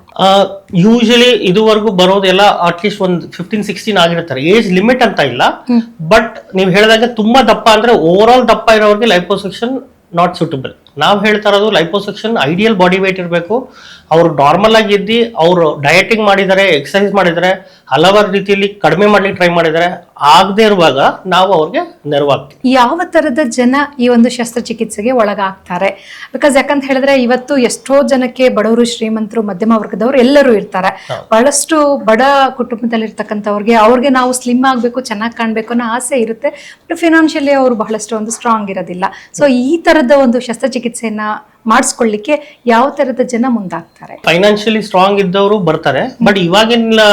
Speaker 2: ಯೂಶಲಿ ಇದುವರೆಗೂ ಬರೋದೆಲ್ಲ ಅಟ್ಲೀಸ್ಟ್ ಒಂದು 15-16 ಆಗಿರ್ತಾರೆ, ಏಜ್ ಲಿಮಿಟ್ ಅಂತ ಇಲ್ಲ. ಬಟ್ ನೀವು ಹೇಳಿದಾಗ ತುಂಬಾ ದಪ್ಪ ಅಂದ್ರೆ ಓವರ್ ಆಲ್ ದಪ್ಪ ಇರೋರಿಗೆ ಲೈಪೋಸೆಕ್ಷನ್ ನಾಟ್ ಸೂಟಬಲ್. ನಾವು ಹೇಳ್ತಾ ಇರೋದು ಲೈಪೋಸೆಕ್ಷನ್ ಐಡಿಯಲ್ ಬಾಡಿ ವೇಟ್ ಇರಬೇಕು. ಅವರು ನಾರ್ಮಲ್ ಆಗಿ ಇದ್ದು ಅವರು ಡಯಟಿಂಗ್ ಮಾಡಿದ್ದಾರೆ, ಎಕ್ಸರ್ಸೈಸ್ ಮಾಡಿದ್ದಾರೆ, ಹಲವಾರು ರೀತಿಯಲ್ಲಿ ಕಡಿಮೆ ಮಾಡ್ಲಿಕ್ಕೆ ಟ್ರೈ ಮಾಡಿದ್ದಾರೆ, ಆಗದೆ ಇರುವಾಗ ನಾವು ಅವ್ರಿಗೆ ನೆರವಾಗ್ತೀವಿ.
Speaker 1: ಯಾವ ತರದ ಜನ ಈ ಒಂದು ಶಸ್ತ್ರಚಿಕಿತ್ಸೆಗೆ ಒಳಗಾಗ್ತಾರೆ? ಬಿಕಾಸ್ ಯಾಕಂತ ಹೇಳಿದ್ರೆ ಇವತ್ತು ಎಷ್ಟೋ ಜನಕ್ಕೆ ಬಡವರು, ಶ್ರೀಮಂತರು, ಮಧ್ಯಮ ವರ್ಗದವರು ಎಲ್ಲರೂ ಇರ್ತಾರೆ. ಬಹಳಷ್ಟು ಬಡ ಕುಟುಂಬದಲ್ಲಿ ಇರ್ತಕ್ಕಂಥವ್ರಿಗೆ ಅವ್ರಿಗೆ ನಾವು ಸ್ಲಿಮ್ ಆಗ್ಬೇಕು, ಚೆನ್ನಾಗಿ ಕಾಣ್ಬೇಕು ಅನ್ನೋ ಆಸೆ ಇರುತ್ತೆ. ಬಟ್ ಫಿನಾನ್ಷಿಯಲಿ ಅವರು ಬಹಳಷ್ಟು ಒಂದು ಸ್ಟ್ರಾಂಗ್ ಇರೋದಿಲ್ಲ. ಸೊ ಈ ತರದ ಒಂದು ಶಸ್ತ್ರಚಿಕಿತ್ಸೆಯನ್ನ ಮಾಡಿಸ್ಕೊಳ್ಳಿಕ್ಕೆ ಯಾವ ತರದ ಜನ ಮುಂದಾಗ್ತಾರೆ?
Speaker 2: ಫೈನಾನ್ಷಿಯಲಿ ಸ್ಟ್ರಾಂಗ್ ಇದ್ದವರು ಬರ್ತಾರೆ. ಬಟ್ ಇವಾಗಿನ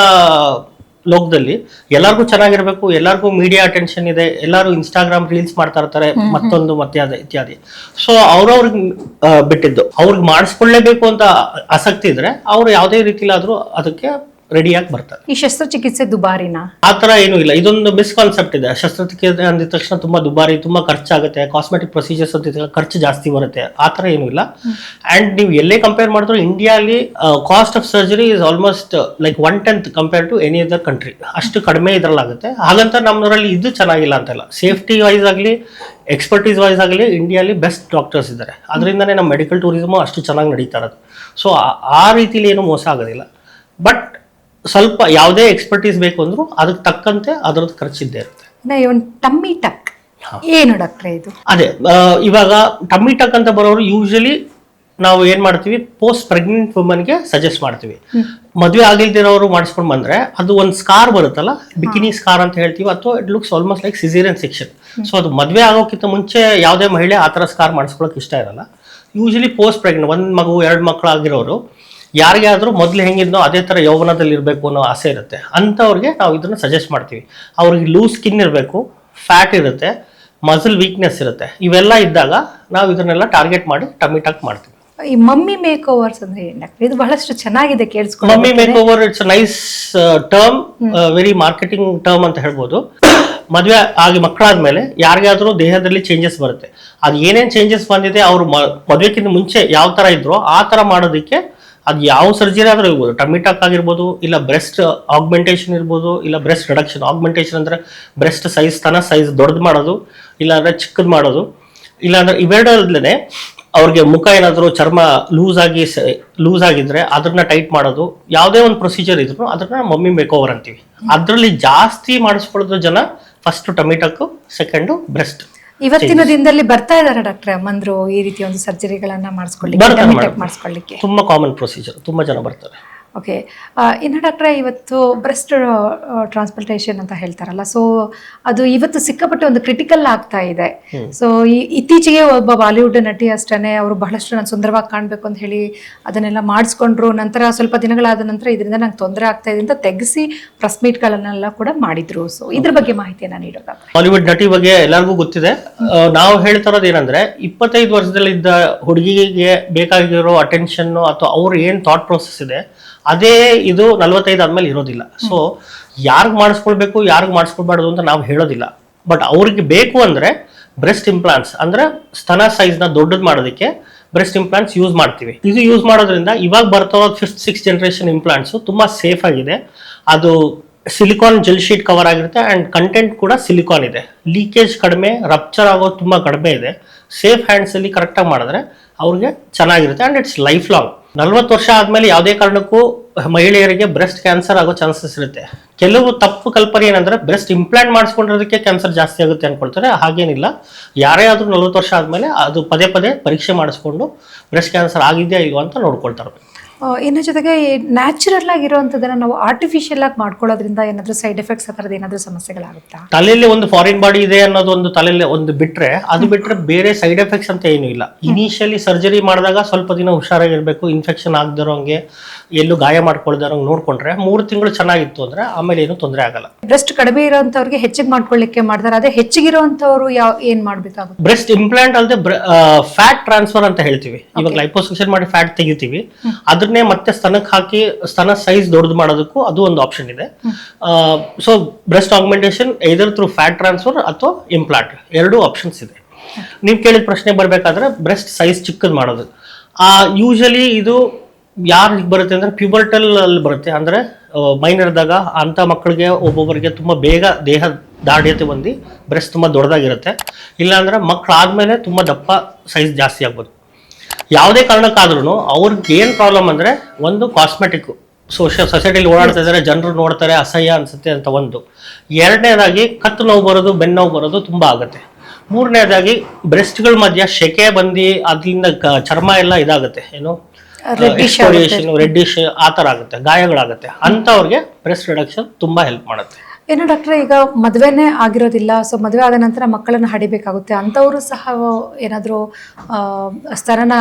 Speaker 2: ಲೋಕದಲ್ಲಿ ಎಲ್ಲರಿಗೂ ಚೆನ್ನಾಗಿರ್ಬೇಕು, ಎಲ್ಲರಿಗೂ ಮೀಡಿಯಾ ಅಟೆನ್ಷನ್ ಇದೆ, ಎಲ್ಲರೂ ಇನ್ಸ್ಟಾಗ್ರಾಮ್ ರೀಲ್ಸ್ ಮಾಡ್ತಾ ಇರ್ತಾರೆ, ಮತ್ತೊಂದು ಮತ್ತೆ ಇತ್ಯಾದಿ. ಸೊ ಅವ್ರವ್ರಿಗೆ ಬಿಟ್ಟಿದ್ದು, ಅವ್ರಿಗೆ ಮಾಡಿಸ್ಕೊಳ್ಳೇಬೇಕು ಅಂತ ಆಸಕ್ತಿ ಇದ್ರೆ ಅವ್ರು ಯಾವುದೇ ರೀತಿಲಾದ್ರೂ ಅದಕ್ಕೆ ರೆಡಿಯಾಗಿ ಬರ್ತಾರೆ.
Speaker 1: ಈ ಶಸ್ತ್ರಚಿಕಿತ್ಸೆ ದುಬಾರಿನಾ?
Speaker 2: ಆ ಥರ ಏನೂ ಇಲ್ಲ. ಇದೊಂದು ಮಿಸ್ಕಾನ್ಸೆಪ್ಟ್ ಇದೆ. ಶಸ್ತ್ರಚಿಕಿತ್ಸೆ ಅಂದಿದ ತಕ್ಷಣ ತುಂಬಾ ದುಬಾರಿ, ತುಂಬಾ ಖರ್ಚಾಗುತ್ತೆ, ಕಾಸ್ಮೆಟಿಕ್ ಪ್ರೊಸೀಜರ್ಸ್ ಅಂತ ಖರ್ಚು ಜಾಸ್ತಿ ಬರುತ್ತೆ, ಆ ಥರ ಏನೂ ಇಲ್ಲ. ಆ್ಯಂಡ್ ನೀವು ಎಲ್ಲೇ ಕಂಪೇರ್ ಮಾಡಿದ್ರು ಇಂಡಿಯಾಲಿ cost of surgery is almost like 1/10 compare to any other country. ಅಷ್ಟು ಕಡಿಮೆ ಇದರಲ್ಲಾಗುತ್ತೆ. ಹಾಗಂತ ನಮ್ಮದ್ರಲ್ಲಿ ಇದು ಚೆನ್ನಾಗಿಲ್ಲ ಅಂತಲ್ಲ. ಸೇಫ್ಟಿ ವೈಸ್ ಆಗಲಿ, ಎಕ್ಸ್ಪರ್ಟೀಸ್ ವೈಸ್ ಆಗಲಿ ಇಂಡಿಯಾಲಿ ಬೆಸ್ಟ್ ಡಾಕ್ಟರ್ಸ್ ಇದ್ದಾರೆ. ಅದರಿಂದನೇ ನಮ್ಮ ಮೆಡಿಕಲ್ ಟೂರಿಸಮು ಅಷ್ಟು ಚೆನ್ನಾಗಿ ನಡೀತಾ ಇರೋದು. ಸೊ ಆ ರೀತಿಲಿ ಏನು ಮೋಸ ಆಗೋದಿಲ್ಲ. ಬಟ್ ಸ್ವಲ್ಪ ಯಾವುದೇ ಎಕ್ಸ್ಪರ್ಟೀಸ್ ಬೇಕು ಅಂದ್ರೂ ಅದಕ್ಕೆ ತಕ್ಕಂತೆ ಅದರದ್ದು ಖರ್ಚಿದ್ದೇ ಇರುತ್ತೆ.
Speaker 1: ಒಂದು ಟಮ್ಮಿ ಟಕ್ ಏನು ಡಾಕ್ಟ್ರೆ ಇದು?
Speaker 2: ಅದೇ ಇವಾಗ ಟಮ್ಮಿ ಟಕ್ ಅಂತ ಬರೋರು ಯೂಶಲಿ ನಾವು ಏನ್ ಮಾಡ್ತೀವಿ, ಪೋಸ್ಟ್ ಪ್ರೆಗ್ನೆಂಟ್ ವುಮನ್ಗೆ ಸಜೆಸ್ಟ್ ಮಾಡ್ತೀವಿ. ಮದುವೆ ಆಗಿಲ್ದಿರೋರು ಮಾಡಿಸ್ಕೊಂಡು ಬಂದ್ರೆ ಅದು ಒಂದು ಸ್ಕಾರ್ ಬರುತ್ತಲ್ಲ, ಬಿಕಿನಿ ಸ್ಕಾರ್ ಅಂತ ಹೇಳ್ತೀವಿ, ಅಥವಾ it looks almost like caesarean section. So ಅದು ಮದುವೆ ಆಗೋಕ್ಕಿಂತ ಮುಂಚೆ ಯಾವುದೇ ಮಹಿಳೆ ಆ ಥರ ಸ್ಕಾರ್ ಮಾಡಿಸ್ಕೊಳಕ್ ಇಷ್ಟ ಇರಲ್ಲ. ಯೂಶಲಿ ಪೋಸ್ಟ್ ಪ್ರೆಗ್ನೆಂಟ್ 1 ಮಗು 2 ಮಕ್ಕಳು ಆಗಿರೋರು ಯಾರಿಗೆ ಆದರೂ ಮೊದಲು ಹೆಂಗಿದ್ನೋ ಅದೇ ಥರ ಯೌವನದಲ್ಲಿ ಇರಬೇಕು ಅನ್ನೋ ಆಸೆ ಇರುತ್ತೆ. ಅಂಥವ್ರಿಗೆ ನಾವು ಇದನ್ನು ಸಜೆಸ್ಟ್ ಮಾಡ್ತೀವಿ. ಅವ್ರಿಗೆ ಲೂಸ್ ಸ್ಕಿನ್ ಇರಬೇಕು, ಫ್ಯಾಟ್ ಇರುತ್ತೆ, ಮಸಲ್ ವೀಕ್ನೆಸ್ ಇರುತ್ತೆ. ಇವೆಲ್ಲ ಇದ್ದಾಗ ನಾವು ಇದನ್ನೆಲ್ಲ ಟಾರ್ಗೆಟ್ ಮಾಡಿ ಟಮ್ಮಿ ಟಕ್ ಮಾಡ್ತೀವಿ.
Speaker 1: ಈ ಮಮ್ಮಿ ಮೇಕ್ ಓವರ್ಸ್ ಅಂದ್ರೆ ಏನ್ ಡಾಕ್ಟರ್? ಇದು ಬಹಳಷ್ಟು ಚೆನ್ನಾಗಿದೆ ಕೇಳಿಸ್ಕೊಂಡು.
Speaker 2: Mummy make over it's nice term, very marketing term ಅಂತ ಹೇಳ್ಬೋದು. ಮದುವೆ ಆಗಿ ಮಕ್ಕಳಾದ್ಮೇಲೆ ಯಾರಿಗಾದ್ರೂ ದೇಹದಲ್ಲಿ ಚೇಂಜಸ್ ಬರುತ್ತೆ. ಅದು ಏನೇನು ಚೇಂಜಸ್ ಬಂದಿದೆ, ಅವ್ರು ಮದುವೆಕ್ಕಿಂತ ಮುಂಚೆ ಯಾವ ತರ ಇದ್ರು ಆ ತರ ಮಾಡೋದಕ್ಕೆ ಅದು ಯಾವ ಸರ್ಜರಿ ಆದ್ರೂ ಇರ್ಬೋದು. ಟಮ್ಮಿ ಟಕ್ ಆಗಿರ್ಬೋದು, ಇಲ್ಲ ಬ್ರೆಸ್ಟ್ ಆಗ್ಮೆಂಟೇಷನ್ ಇರ್ಬೋದು, ಇಲ್ಲ ಬ್ರೆಸ್ಟ್ ರಿಡಕ್ಷನ್. ಆಗ್ಮೆಂಟೇಷನ್ ಅಂದ್ರೆ ಬ್ರೆಸ್ಟ್ ಸೈಜ್, ಸ್ತನ ಸೈಜ್ ದೊಡ್ಡದು ಮಾಡೋದು, ಇಲ್ಲಾಂದ್ರೆ ಚಿಕ್ಕದು ಮಾಡೋದು. ಇಲ್ಲಾಂದ್ರೆ ಇವೆರಡಲ್ಲೇ ಅವ್ರಿಗೆ ಮುಖ ಏನಾದರೂ ಚರ್ಮ ಲೂಸ್ ಆಗಿದ್ರೆ ಅದನ್ನ ಟೈಟ್ ಮಾಡೋದು. ಯಾವುದೇ ಒಂದು ಪ್ರೊಸೀಜರ್ ಇದ್ರು ಅದನ್ನ ಮಮ್ಮಿ ಮೇಕ್ ಓವರ್ ಅಂತೀವಿ. ಅದರಲ್ಲಿ ಜಾಸ್ತಿ ಮಾಡಿಸ್ಕೊಳ್ಳೋದು ಜನ ಫಸ್ಟ್ ಟಮ್ಮಿ ಟಕ್, ಸೆಕೆಂಡು ಬ್ರೆಸ್ಟ್.
Speaker 1: ಇವತ್ತಿನ ದಿನದಲ್ಲಿ ಬರ್ತಾ ಇದಾರೆ ಡಾಕ್ಟ್ರೆ ಅಮ್ಮಂದ್ರು ಈ ರೀತಿ ಒಂದು ಸರ್ಜರಿಗಳನ್ನ ಮಾಡಿಸ್ಕೊಳ್ಳಿಕ್ಕೆ?
Speaker 2: ತುಂಬಾ ಕಾಮನ್ ಪ್ರೊಸೀಜರ್, ತುಂಬಾ ಜನ ಬರ್ತಾರೆ.
Speaker 1: ಓಕೆ. ಇನ್ನು ಡಾಕ್ಟ್ರೆ, ಇವತ್ತು ಬ್ರೆಸ್ಟ್ ಟ್ರಾನ್ಸ್ಪ್ಲಾಂಟೇಷನ್ ಅಂತ ಹೇಳ್ತಾರಲ್ಲ, ಸೊ ಅದು ಇವತ್ತು ಸಿಕ್ಕಾಪಟ್ಟೆ ಒಂದು ಕ್ರಿಟಿಕಲ್ ಆಗ್ತಾ ಇದೆ. ಸೊ ಇತ್ತೀಚೆಗೆ ಒಬ್ಬ ಬಾಲಿವುಡ್ ನಟಿ ಅಷ್ಟೇ, ಅವರು ಬಹಳಷ್ಟು ನಾನು ಸುಂದರವಾಗಿ ಕಾಣಬೇಕು ಅಂತ ಹೇಳಿ ಅದನ್ನೆಲ್ಲ ಮಾಡಿಸ್ಕೊಂಡ್ರು. ನಂತರ ಸ್ವಲ್ಪ ದಿನಗಳಾದ ನಂತರ ಇದರಿಂದ ನಂಗೆ ತೊಂದರೆ ಆಗ್ತಾ ಇದೆ ಅಂತ ತೆಗೆಸಿ ಪ್ರೆಸ್ ಮೀಟ್ಗಳನ್ನೆಲ್ಲ ಕೂಡ ಮಾಡಿದ್ರು. ಸೊ ಇದ್ರ ಬಗ್ಗೆ ಮಾಹಿತಿಯನ್ನ ನೀಡೋದಾದ್ರೆ?
Speaker 2: ಬಾಲಿವುಡ್ ನಟಿ ಬಗ್ಗೆ ಎಲ್ಲರಿಗೂ ಗೊತ್ತಿದೆ. ನಾವು ಹೇಳ್ತಾರೋದು ಏನಂದ್ರೆ, 25 ವರ್ಷದಲ್ಲಿದ್ದ ಹುಡುಗಿಗೆ ಬೇಕಾಗಿರೋ ಅಟೆನ್ಷನ್ ಅಥವಾ ಅವ್ರ ಏನ್ ಥಾಟ್ ಪ್ರೊಸೆಸ್ ಇದೆ ಅದೇ ಇದು 45 ಆದ್ಮೇಲೆ ಇರೋದಿಲ್ಲ. ಸೊ ಯಾರಿಗ್ ಮಾಡಿಸ್ಕೊಳ್ಬೇಕು, ಯಾರಿಗ್ ಮಾಡಿಸ್ಕೊಳ್ಬಾರ್ದು ಅಂತ ನಾವು ಹೇಳೋದಿಲ್ಲ. ಬಟ್ ಅವ್ರಿಗೆ ಬೇಕು ಅಂದ್ರೆ ಬ್ರೆಸ್ಟ್ ಇಂಪ್ಲಾಂಟ್ಸ್ ಅಂದ್ರೆ ಸ್ತನ ಸೈಜ್ ನ ದೊಡ್ಡದು ಮಾಡೋದಕ್ಕೆ ಬ್ರೆಸ್ಟ್ ಇಂಪ್ಲಾಂಟ್ಸ್ ಯೂಸ್ ಮಾಡ್ತೀವಿ. ಇದು ಯೂಸ್ ಮಾಡೋದ್ರಿಂದ ಇವಾಗ ಬರ್ತಾ 5th 6th ಜನರೇಷನ್ ಇಂಪ್ಲಾಂಟ್ಸ್ ತುಂಬಾ ಸೇಫ್ ಆಗಿದೆ. ಅದು ಸಿಲಿಕಾನ್ ಜೆಲ್ ಶೀಟ್ ಕವರ್ ಆಗಿರುತ್ತೆ ಅಂಡ್ ಕಂಟೆಂಟ್ ಕೂಡ ಸಿಲಿಕಾನ್ ಇದೆ. ಲೀಕೇಜ್ ಕಡಿಮೆ, ರಪ್ಚರ್ ಆಗೋದು ತುಂಬಾ ಕಡಿಮೆ ಇದೆ. ಸೇಫ್ ಹ್ಯಾಂಡ್ಸ್ ಅಲ್ಲಿ ಕರೆಕ್ಟ್ ಆಗಿ ಮಾಡಿದ್ರೆ ಅವ್ರಿಗೆ ಚೆನ್ನಾಗಿರುತ್ತೆ ಅಂಡ್ ಇಟ್ಸ್ ಲೈಫ್ ಲಾಂಗ್. 40 ವರ್ಷ ಆದ್ಮೇಲೆ ಯಾವುದೇ ಕಾರಣಕ್ಕೂ ಮಹಿಳೆಯರಿಗೆ ಬ್ರೆಸ್ಟ್ ಕ್ಯಾನ್ಸರ್ ಆಗೋ ಚಾನ್ಸಸ್ ಇರುತ್ತೆ. ಕೆಲವು ತಪ್ಪು ಕಲ್ಪನೆ ಏನಂದ್ರೆ ಬ್ರೆಸ್ಟ್ ಇಂಪ್ಲಾಂಟ್ ಮಾಡಿಸ್ಕೊಂಡಿರೋದಕ್ಕೆ ಕ್ಯಾನ್ಸರ್ ಜಾಸ್ತಿ ಆಗುತ್ತೆ ಅನ್ಕೊಳ್ತಾರೆ. ಹಾಗೇನಿಲ್ಲ. ಯಾರೇ ಆದ್ರೂ 40 ವರ್ಷ ಆದ್ಮೇಲೆ ಅದು ಪದೇ ಪದೇ ಪರೀಕ್ಷೆ ಮಾಡಿಸ್ಕೊಂಡು ಬ್ರೆಸ್ಟ್ ಕ್ಯಾನ್ಸರ್ ಆಗಿದೆಯಾ ಇಲ್ವಾ ಅಂತ ನೋಡ್ಕೊಳ್ತಾರೆ.
Speaker 1: ಇನ್ನು ಜೊತೆಗೆ ನ್ಯಾಚುರಲ್ ಆಗಿರುವಂಥದ್ದನ್ನ ನಾವು ಆರ್ಟಿಫಿಷಿಯಲ್ ಆಗಿ ಮಾಡ್ಕೊಳ್ಳೋದ್ರಿಂದ ಏನಾದರೂ ಸೈಡ್ ಎಫೆಕ್ಟ್ಸ್ ಆ ಥರದ್ದು ಏನಾದರೂ ಸಮಸ್ಯೆಗಳಾಗುತ್ತಾ?
Speaker 2: ತಲೆಯಲ್ಲಿ ಒಂದು ಫಾರಿನ್ ಬಾಡಿ ಇದೆ ಅನ್ನೋದು ಒಂದು ತಲೆಯಲ್ಲಿ ಒಂದು ಬಿಟ್ರೆ, ಅದು ಬಿಟ್ರೆ ಬೇರೆ ಸೈಡ್ ಎಫೆಕ್ಟ್ಸ್ ಅಂತ ಏನೂ ಇಲ್ಲ. ಇನಿಷಿಯಲಿ ಸರ್ಜರಿ ಮಾಡಿದಾಗ ಸ್ವಲ್ಪ ದಿನ ಹುಷಾರಾಗಿರ್ಬೇಕು, ಇನ್ಫೆಕ್ಷನ್ ಆಗದಿರೋಂಗೆ, ಎಲ್ಲೂ ಗಾಯ ಮಾಡ್ಕೊಳ್ದಿರೋಂಗೆ ನೋಡ್ಕೊಂಡ್ರೆ 3 ತಿಂಗಳು ಚೆನ್ನಾಗಿತ್ತು ಅಂದ್ರೆ ಆಮೇಲೆ ಏನು ತೊಂದರೆ ಆಗಲ್ಲ.
Speaker 1: ಬ್ರೆಸ್ಟ್ ಕಡಿಮೆ ಇರೋಂಥವ್ರಿಗೆ ಹೆಚ್ಚಿಗೆ ಮಾಡ್ಕೊಳ್ಳಿಕ್ಕೆ ಮಾಡ್ತಾರೆ. ಅದೇ ಹೆಚ್ಚಿಗಿರೋಂಥವ್ರು ಏನ್ ಮಾಡ್ಬೇಕಾಗುತ್ತೆ?
Speaker 2: ಬ್ರೆಸ್ಟ್ ಇಂಪ್ಲಾಂಟ್ ಅಲ್ಲದೆ ಫ್ಯಾಟ್ ಟ್ರಾನ್ಸ್ಫರ್ ಅಂತ ಹೇಳ್ತೀವಿ. ಇವಾಗ ಲೈಪೋಸಕ್ಷನ್ ಮಾಡಿ ಫ್ಯಾಟ್ ತೆಗಿತೀವಿ, ಅದನ್ನೇ ಮತ್ತೆ ಸ್ತನಕ್ಕೆ ಹಾಕಿ ಸ್ತನ ಸೈಜ್ ದೊಡ್ಡದು ಮಾಡೋದಕ್ಕೂ ಅದು ಒಂದು ಆಪ್ಷನ್ ಇದೆ. ಸೊ ಬ್ರೆಸ್ಟ್ ಆಗ್ಮೆಂಟೇಷನ್ ಐದರ್ ಥ್ರೂ ಫ್ಯಾಟ್ ಟ್ರಾನ್ಸ್ಫರ್ ಅಥವಾ ಇಂಪ್ಲಾಂಟ್, 2 ಆಪ್ಷನ್ಸ್ ಇದೆ. ನೀವು ಕೇಳಿದ ಪ್ರಶ್ನೆ ಬರ್ಬೇಕಾದ್ರೆ ಬ್ರೆಸ್ಟ್ ಸೈಜ್ ಚಿಕ್ಕದು ಮಾಡೋದು, ಯೂಶಲಿ ಇದು ಯಾರಿಗೆ ಬರುತ್ತೆ ಅಂದ್ರೆ ಪ್ಯೂಬರ್ಟಲ್ ಅಲ್ಲಿ ಬರುತ್ತೆ. ಅಂದ್ರೆ ಮೈನರ್ದಾಗ ಅಂತ ಮಕ್ಕಳಿಗೆ ಒಬ್ಬೊಬ್ಬರಿಗೆ ತುಂಬಾ ಬೇಗ ದೇಹ ದಾಢ್ಯತೆ ಬಂದು ಬ್ರೆಸ್ಟ್ ತುಂಬಾ ದೊಡ್ಡದಾಗಿರುತ್ತೆ. ಇಲ್ಲಾಂದ್ರೆ ಮಕ್ಕಳಾದ್ಮೇಲೆ ತುಂಬಾ ದಪ್ಪ ಸೈಜ್ ಜಾಸ್ತಿ ಆಗ್ಬೋದು. ಯಾವುದೇ ಕಾರಣಕ್ಕಾದ್ರೂ ಅವ್ರಿಗೆ ಏನ್ ಪ್ರಾಬ್ಲಮ್ ಅಂದ್ರೆ, ಒಂದು ಕಾಸ್ಮೆಟಿಕ್, ಸೊಸೈಟಿಲಿ ಓಡಾಡ್ತಾ ಇದ್ದಾರೆ, ಜನರು ನೋಡ್ತಾರೆ, ಅಸಹ್ಯ ಅನ್ಸುತ್ತೆ ಅಂತ ಒಂದು. 2ನೇದಾಗಿ ಕತ್ತು ನೋವು ಬರೋದು, ಬೆನ್ನು ನೋವು ಬರೋದು ತುಂಬಾ ಆಗುತ್ತೆ. 3ನೇದಾಗಿ ಬ್ರೆಸ್ಟ್ಗಳ ಮಧ್ಯ ಶೆಕೆ ಬಂದು ಅದರಿಂದ ಚರ್ಮ ಎಲ್ಲ ಇದಾಗುತ್ತೆ, ಏನು ರೆಡ್ಡಿಶ್ ಆ ತರ ಆಗುತ್ತೆ, ಗಾಯಗಳಾಗುತ್ತೆ. ಅಂತವ್ರಿಗೆ ಬ್ರೆಸ್ಟ್ ರಿಡಕ್ಷನ್ ತುಂಬಾ ಹೆಲ್ಪ್ ಮಾಡುತ್ತೆ.
Speaker 1: ಏನೋ ಡಾಕ್ಟ್ರೆ, ಈಗ ಮದುವೆನೇ ಆಗಿರೋದಿಲ್ಲ, ಸೊ ಮದುವೆ ಆದ ನಂತರ ಮಕ್ಕಳನ್ನು ಹಡಿಬೇಕಾಗುತ್ತೆ, ಅಂಥವರು ಸಹ ಏನಾದರೂ ಸ್ತನನ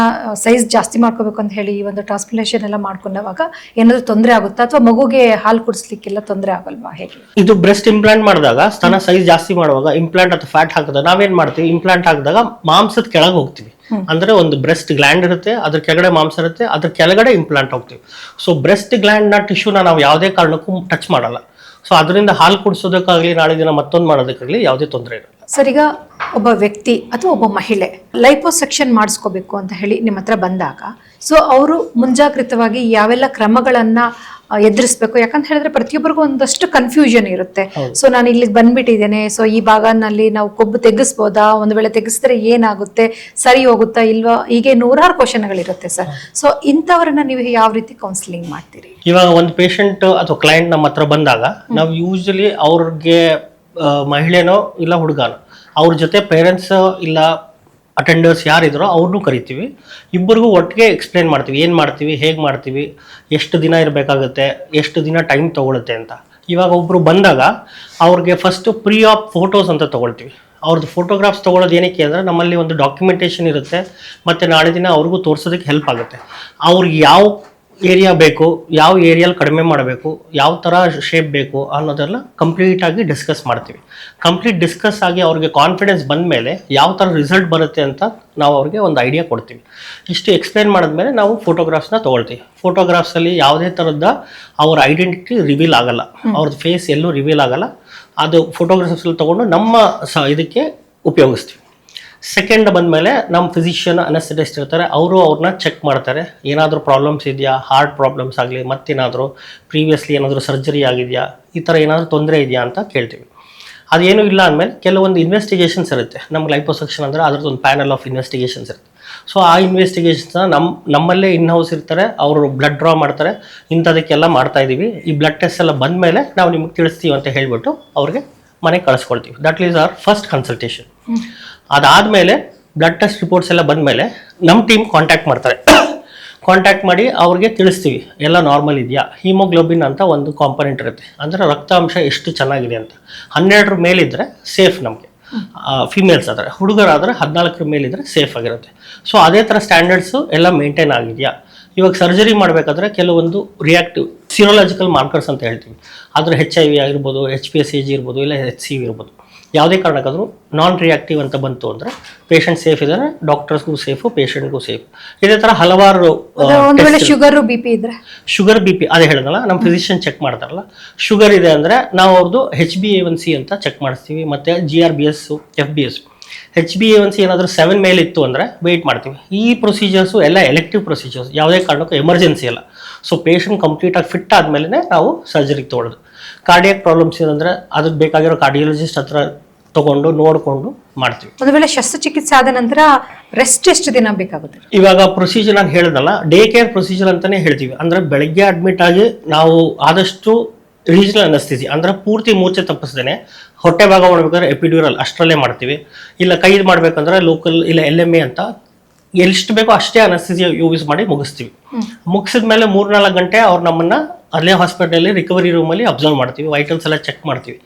Speaker 1: ಸೈಜ್ ಜಾಸ್ತಿ ಮಾಡ್ಕೋಬೇಕು ಅಂತ ಹೇಳಿ ಈ ಒಂದು ಟ್ರಾನ್ಸ್ಪ್ಲಾಂಟೇಷನ್ ಎಲ್ಲ ಮಾಡ್ಕೊಂಡಾಗ ಏನಾದರೂ ತೊಂದರೆ ಆಗುತ್ತಾ, ಅಥವಾ ಮಗುಗೆ ಹಾಲು ಕುಡಿಸ್ಲಿಕ್ಕೆಲ್ಲ ತೊಂದರೆ ಆಗಲ್ವಾ, ಹೇಗೆ?
Speaker 2: ಇದು ಬ್ರೆಸ್ಟ್ ಇಂಪ್ಲಾಂಟ್ ಮಾಡಿದಾಗ ಸ್ತನ ಸೈಜ್ ಜಾಸ್ತಿ ಮಾಡುವಾಗ ಇಂಪ್ಲಾಂಟ್ ಅಥವಾ ಫ್ಯಾಟ್ ಹಾಕಿದಾಗ ನಾವೇನ್ ಮಾಡ್ತೀವಿ, ಇಂಪ್ಲಾಂಟ್ ಹಾಕಿದಾಗ ಮಾಂಸದ ಕೆಳಗೆ ಹೋಗ್ತೀವಿ. ಅಂದ್ರೆ ಒಂದು ಬ್ರೆಸ್ಟ್ ಗ್ಲ್ಯಾಂಡ್ ಇರುತ್ತೆ, ಅದ್ರ ಕೆಳಗಡೆ ಮಾಂಸ ಇರುತ್ತೆ, ಅದ್ರ ಕೆಳಗಡೆ ಇಂಪ್ಲಾಂಟ್ ಹೋಗ್ತೀವಿ. ಸೊ ಬ್ರೆಸ್ಟ್ ಗ್ಲ್ಯಾಂಡ್ ನ ಟಿಶ್ಯೂನ ನಾವು ಯಾವುದೇ ಕಾರಣಕ್ಕೂ ಟಚ್ ಮಾಡಲ್ಲ. ಸೊ ಅದರಿಂದ ಹಾಲು ಕುಡಿಸೋದಕ್ಕಾಗ್ಲಿ, ನಾಳೆ ದಿನ ಮತ್ತೊಂದು ಮಾಡೋದಕ್ಕಾಗ್ಲಿ ಯಾವುದೇ ತೊಂದರೆ ಇರಲ್ಲ.
Speaker 1: ಸರ್, ಈಗ ಒಬ್ಬ ವ್ಯಕ್ತಿ ಅಥವಾ ಒಬ್ಬ ಮಹಿಳೆ ಲೈಪೋಸೆಕ್ಷನ್ ಮಾಡಿಸ್ಕೋಬೇಕು ಅಂತ ಹೇಳಿ ನಿಮ್ಮ ಹತ್ರ ಬಂದಾಗ, ಸೊ ಅವರು ಮುಂಜಾಗ್ರತವಾಗಿ ಯಾವೆಲ್ಲ ಕ್ರಮಗಳನ್ನ ಎದುರಿಸ್ಬೇಕು? ಯಾಕಂತ ಹೇಳಿದ್ರೆ ಪ್ರತಿಯೊಬ್ಬರಿಗೂ ಒಂದಷ್ಟು ಕನ್ಫ್ಯೂಷನ್ ಇರುತ್ತೆ. ಸೊ ನಾನು ಇಲ್ಲಿಗೆ ಬಂದ್ಬಿಟ್ಟಿದ್ದೇನೆ, ಸೊ ಈ ಭಾಗನಲ್ಲಿ ನಾವು ಕೊಬ್ಬು ತೆಗಿಸ್ಬೋದಾ, ಒಂದು ವೇಳೆ ತೆಗಿಸಿದ್ರೆ ಏನಾಗುತ್ತೆ, ಸರಿ ಹೋಗುತ್ತಾ ಇಲ್ವಾ, ಹೀಗೆ ನೂರಾರು ಕ್ವಶನ್ಗಳಿರುತ್ತೆ ಸರ್. ಸೊ ಇಂಥವ್ರನ್ನ ನೀವು ಯಾವ ರೀತಿ ಕೌನ್ಸಿಲಿಂಗ್ ಮಾಡ್ತೀರಿ?
Speaker 2: ಇವಾಗ ಒಂದು ಪೇಷಂಟ್ ಅಥವಾ ಕ್ಲೈಂಟ್ ನಮ್ಮ ಹತ್ರ ಬಂದಾಗ ನಾವು ಯೂಶಲಿ ಅವ್ರಿಗೆ ಮಹಿಳೆನೋ ಇಲ್ಲ ಹುಡುಗನೋ ಅವ್ರ ಜೊತೆ ಪೇರೆಂಟ್ಸ್ ಇಲ್ಲ ಅಟೆಂಡರ್ಸ್ ಯಾರಿದ್ರೋ ಅವ್ರನ್ನೂ ಕರಿತೀವಿ. ಇಬ್ಬರಿಗೂ ಒಟ್ಟಿಗೆ ಎಕ್ಸ್ಪ್ಲೇನ್ ಮಾಡ್ತೀವಿ, ಏನು ಮಾಡ್ತೀವಿ, ಹೇಗೆ ಮಾಡ್ತೀವಿ, ಎಷ್ಟು ದಿನ ಇರಬೇಕಾಗುತ್ತೆ, ಎಷ್ಟು ದಿನ ಟೈಮ್ ತೊಗೊಳುತ್ತೆ ಅಂತ. ಇವಾಗ ಒಬ್ಬರು ಬಂದಾಗ ಅವ್ರಿಗೆ ಫಸ್ಟು ಪ್ರೀ ಆಪ್ ಫೋಟೋಸ್ ಅಂತ ತೊಗೊಳ್ತೀವಿ. ಅವ್ರದ್ದು ಫೋಟೋಗ್ರಾಫ್ಸ್ ತೊಗೊಳೋದು ಏನಕ್ಕೆ ಅಂದರೆ ನಮ್ಮಲ್ಲಿ ಒಂದು ಡಾಕ್ಯುಮೆಂಟೇಷನ್ ಇರುತ್ತೆ, ಮತ್ತು ನಾಳೆ ದಿನ ಅವ್ರಿಗೂ ತೋರಿಸೋದಕ್ಕೆ ಹೆಲ್ಪ್ ಆಗುತ್ತೆ. ಅವ್ರಿಗೆ ಯಾವ ಏರಿಯಾ ಬೇಕು, ಯಾವ ಏರಿಯಲ್ಲಿ ಕಡಿಮೆ ಮಾಡಬೇಕು, ಯಾವ ಥರ ಶೇಪ್ ಬೇಕು ಅನ್ನೋದೆಲ್ಲ ಕಂಪ್ಲೀಟಾಗಿ ಡಿಸ್ಕಸ್ ಮಾಡ್ತೀವಿ. ಕಂಪ್ಲೀಟ್ ಡಿಸ್ಕಸ್ ಆಗಿ ಅವ್ರಿಗೆ ಕಾನ್ಫಿಡೆನ್ಸ್ ಬಂದ ಮೇಲೆ ಯಾವ ಥರ ರಿಸಲ್ಟ್ ಬರುತ್ತೆ ಅಂತ ನಾವು ಅವ್ರಿಗೆ ಒಂದು ಐಡಿಯಾ ಕೊಡ್ತೀವಿ. ಇಷ್ಟು ಎಕ್ಸ್ಪ್ಲೇನ್ ಮಾಡಿದ್ಮೇಲೆ ನಾವು ಫೋಟೋಗ್ರಾಫ್ಸ್ನ ತೊಗೊಳ್ತೀವಿ. ಫೋಟೋಗ್ರಾಫ್ಸಲ್ಲಿ ಯಾವುದೇ ಥರದ ಅವ್ರ ಐಡೆಂಟಿಟಿ ರಿವೀಲ್ ಆಗಲ್ಲ, ಅವ್ರದ್ದು ಫೇಸ್ ಎಲ್ಲೂ ರಿವೀಲ್ ಆಗಲ್ಲ. ಅದು ಫೋಟೋಗ್ರಾಫ್ಸಲ್ಲಿ ತೊಗೊಂಡು ನಮ್ಮ ಇದಕ್ಕೆ ಉಪಯೋಗಿಸ್ತೀವಿ. ಸೆಕೆಂಡ್ ಬಂದಮೇಲೆ ನಮ್ಮ ಫಿಸಿಷಿಯನ್ ಅನಸ್ಥೆಟಿಸ್ಟ್ ಇರ್ತಾರೆ, ಅವರು ಅವ್ರನ್ನ ಚೆಕ್ ಮಾಡ್ತಾರೆ. ಏನಾದರೂ ಪ್ರಾಬ್ಲಮ್ಸ್ ಇದೆಯಾ, ಹಾರ್ಟ್ ಪ್ರಾಬ್ಲಮ್ಸ್ ಆಗಲಿ, ಮತ್ತೇನಾದರೂ ಪ್ರೀವಿಯಸ್ಲಿ ಏನಾದರೂ ಸರ್ಜರಿ ಆಗಿದೆಯಾ, ಈ ಥರ ಏನಾದರೂ ತೊಂದರೆ ಇದೆಯಾ ಅಂತ ಕೇಳ್ತೀವಿ. ಅದೇನೂ ಇಲ್ಲ ಅಂದಮೇಲೆ ಕೆಲವೊಂದು ಇನ್ವೆಸ್ಟಿಗೇಷನ್ಸ್ ಇರುತ್ತೆ. ನಮ್ಗೆ ಲೈಪೋಸೆಕ್ಷನ್ ಅಂದರೆ ಅದ್ರದ್ದು ಒಂದು ಪ್ಯಾನಲ್ ಆಫ್ ಇನ್ವೆಸ್ಟಿಗೇಷನ್ಸ್ ಇರುತ್ತೆ. ಸೊ ಆ ಇನ್ವೆಸ್ಟಿಗೇಷನ್ಸ್ನ ನಮ್ಮಲ್ಲೇ ಇನ್ ಹೌಸ್ ಇರ್ತಾರೆ, ಅವರು ಬ್ಲಡ್ ಡ್ರಾ ಮಾಡ್ತಾರೆ, ಇಂಥದಕ್ಕೆಲ್ಲ ಮಾಡ್ತಾ ಇದ್ದೀವಿ, ಈ ಬ್ಲಡ್ ಟೆಸ್ಟ್ ಎಲ್ಲ ಬಂದ ಮೇಲೆ ನಾವು ನಿಮ್ಗೆ ತಿಳಿಸ್ತೀವಿ ಅಂತ ಹೇಳಿಬಿಟ್ಟು ಅವ್ರಿಗೆ ಮನೆಗೆ ಕಳಿಸ್ಕೊಳ್ತೀವಿ. That is our first consultation. ಅದಾದಮೇಲೆ ಬ್ಲಡ್ ಟೆಸ್ಟ್ ರಿಪೋರ್ಟ್ಸ್ ಎಲ್ಲ ಬಂದಮೇಲೆ ನಮ್ಮ ಟೀಮ್ ಕಾಂಟ್ಯಾಕ್ಟ್ ಮಾಡ್ತಾರೆ. ಕಾಂಟ್ಯಾಕ್ಟ್ ಮಾಡಿ ಅವ್ರಿಗೆ ತಿಳಿಸ್ತೀವಿ ಎಲ್ಲ ನಾರ್ಮಲ್ ಇದೆಯಾ. ಹೀಮೋಗ್ಲೋಬಿನ್ ಅಂತ ಒಂದು ಕಾಂಪೊನೆಂಟ್ ಇರುತ್ತೆ, ಅಂದರೆ ರಕ್ತಾಂಶ ಎಷ್ಟು ಚೆನ್ನಾಗಿದೆ ಅಂತ. 12ರ ಮೇಲಿದ್ದರೆ ಸೇಫ್ ನಮಗೆ, ಫಿಮೇಲ್ಸ್ ಆದರೆ. ಹುಡುಗರಾದರೆ 14ರ ಮೇಲಿದ್ದರೆ ಸೇಫ್ ಆಗಿರುತ್ತೆ. ಸೊ ಅದೇ ಥರ ಸ್ಟ್ಯಾಂಡರ್ಡ್ಸು ಎಲ್ಲ ಮೇಂಟೈನ್ ಆಗಿದೆಯಾ. ಇವಾಗ ಸರ್ಜರಿ ಮಾಡಬೇಕಾದ್ರೆ ಕೆಲವೊಂದು ರಿಯಾಕ್ಟಿವ್ ಸಿರೋಲಾಜಿಕಲ್ ಮಾರ್ಕರ್ಸ್ ಅಂತ ಹೇಳ್ತೀವಿ. ಆದರೆ HIV ಆಗಿರ್ಬೋದು, HPSAG ಇರ್ಬೋದು, ಇಲ್ಲ HCV ಇರ್ಬೋದು. ಯಾವುದೇ ಕಾರಣಕ್ಕಾದರೂ ನಾನ್ ರಿಯಾಕ್ಟಿವ್ ಅಂತ ಬಂತು ಅಂದರೆ ಪೇಷಂಟ್ ಸೇಫ್ ಇದ್ದಾರೆ, ಡಾಕ್ಟರ್ಸ್ಗೂ ಸೇಫು, ಪೇಷಂಟ್ಗೂ ಸೇಫ್. ಇದೇ ಥರ ಹಲವಾರು
Speaker 1: ಶುಗರ್ BP ಇದ್ರೆ,
Speaker 2: ಶುಗರ್ BP ಅದೇ ಹೇಳಿದ್ನಲ್ಲ, ನಮ್ಮ ಫಿಸಿಷಿಯನ್ ಚೆಕ್ ಮಾಡ್ತಾರಲ್ಲ. ಶುಗರ್ ಇದೆ ಅಂದರೆ ನಾವು ಅವ್ರದ್ದು HbA1c ಅಂತ ಚೆಕ್ ಮಾಡಿಸ್ತೀವಿ, ಮತ್ತು GRBS, FBS. HbA1c ಏನಾದರೂ 7 ಮೇಲೆ ಇತ್ತು ಅಂದರೆ ವೆಯ್ಟ್ ಮಾಡ್ತೀವಿ. ಈ ಪ್ರೊಸೀಜರ್ಸು ಎಲ್ಲ ಎಲೆಕ್ಟಿವ್ ಪ್ರೊಸೀಜರ್ಸ್, ಯಾವುದೇ ಕಾರಣಕ್ಕೂ ಎಮರ್ಜೆನ್ಸಿ ಅಲ್ಲ. ಸೊ ಪೇಷಂಟ್ ಕಂಪ್ಲೀಟಾಗಿ ಫಿಟ್ ಆದಮೇಲೆ ನಾವು ಸರ್ಜರಿಗೆ ತೊಗೊಳ್ಳೋದು. ಕಾರ್ಡಿಯಾಕ್ ಪ್ರಾಬ್ಲಮ್ಸ್ ಏನಂದರೆ ಅದಕ್ಕೆ ಬೇಕಾಗಿರೋ ಕಾರ್ಡಿಯಾಲಜಿಸ್ಟ್ ಹತ್ರ ತಗೊಂಡು ನೋಡಿಕೊಂಡು ಮಾಡ್ತೀವಿ.
Speaker 1: ಒಂದು ವೇಳೆ ಶಸ್ತ್ರಚಿಕಿತ್ಸೆ ಆದ ನಂತರ ರೆಸ್ಟ್ ಎಷ್ಟು ದಿನ ಬೇಕಾಗುತ್ತೆ?
Speaker 2: ಇವಾಗ ಪ್ರೊಸೀಜರ್ ನಾನು ಹೇಳಿದ್ನಲ್ಲ, ಡೇ ಕೇರ್ ಪ್ರೊಸೀಜರ್ ಅಂತಲೇ ಹೇಳ್ತೀವಿ. ಅಂದರೆ ಬೆಳಗ್ಗೆ ಅಡ್ಮಿಟ್ ಆಗಿ ನಾವು ಆದಷ್ಟು ರೀಜನಲ್ ಅನಸ್ಥಿಸಿ, ಅಂದರೆ ಪೂರ್ತಿ ಮೂರ್ಛೆ ತಪ್ಪಿಸ್ದೇನೆ ಹೊಟ್ಟೆ ಭಾಗ ಮಾಡ್ಬೇಕಾದ್ರೆ ಎಪಿಡ್ಯೂರಲ್ ಅಷ್ಟರಲ್ಲೇ ಮಾಡ್ತೀವಿ. ಇಲ್ಲ ಕೈದು ಮಾಡ್ಬೇಕಂದ್ರೆ ಲೋಕಲ್ ಇಲ್ಲ LMA ಅಂತ ಎಷ್ಟು ಬೇಕೋ ಅಷ್ಟೇ ಅನಸ್ಥಿಸಿ ಯೂಸ್ ಮಾಡಿ ಮುಗಿಸ್ತೀವಿ. ಮುಗಿಸಿದ ಮೇಲೆ 3-4 ಗಂಟೆ ಅವ್ರು ನಮ್ಮನ್ನ ಅಲ್ಲೇ ಹಾಸ್ಪಿಟಲಲ್ಲಿ ರಿಕವರಿ ರೂಮಲ್ಲಿ ಅಬ್ಸರ್ವ್ ಮಾಡ್ತೀವಿ, ವೈಟಲ್ಸ್ ಎಲ್ಲ ಚೆಕ್ ಮಾಡ್ತೀವಿ.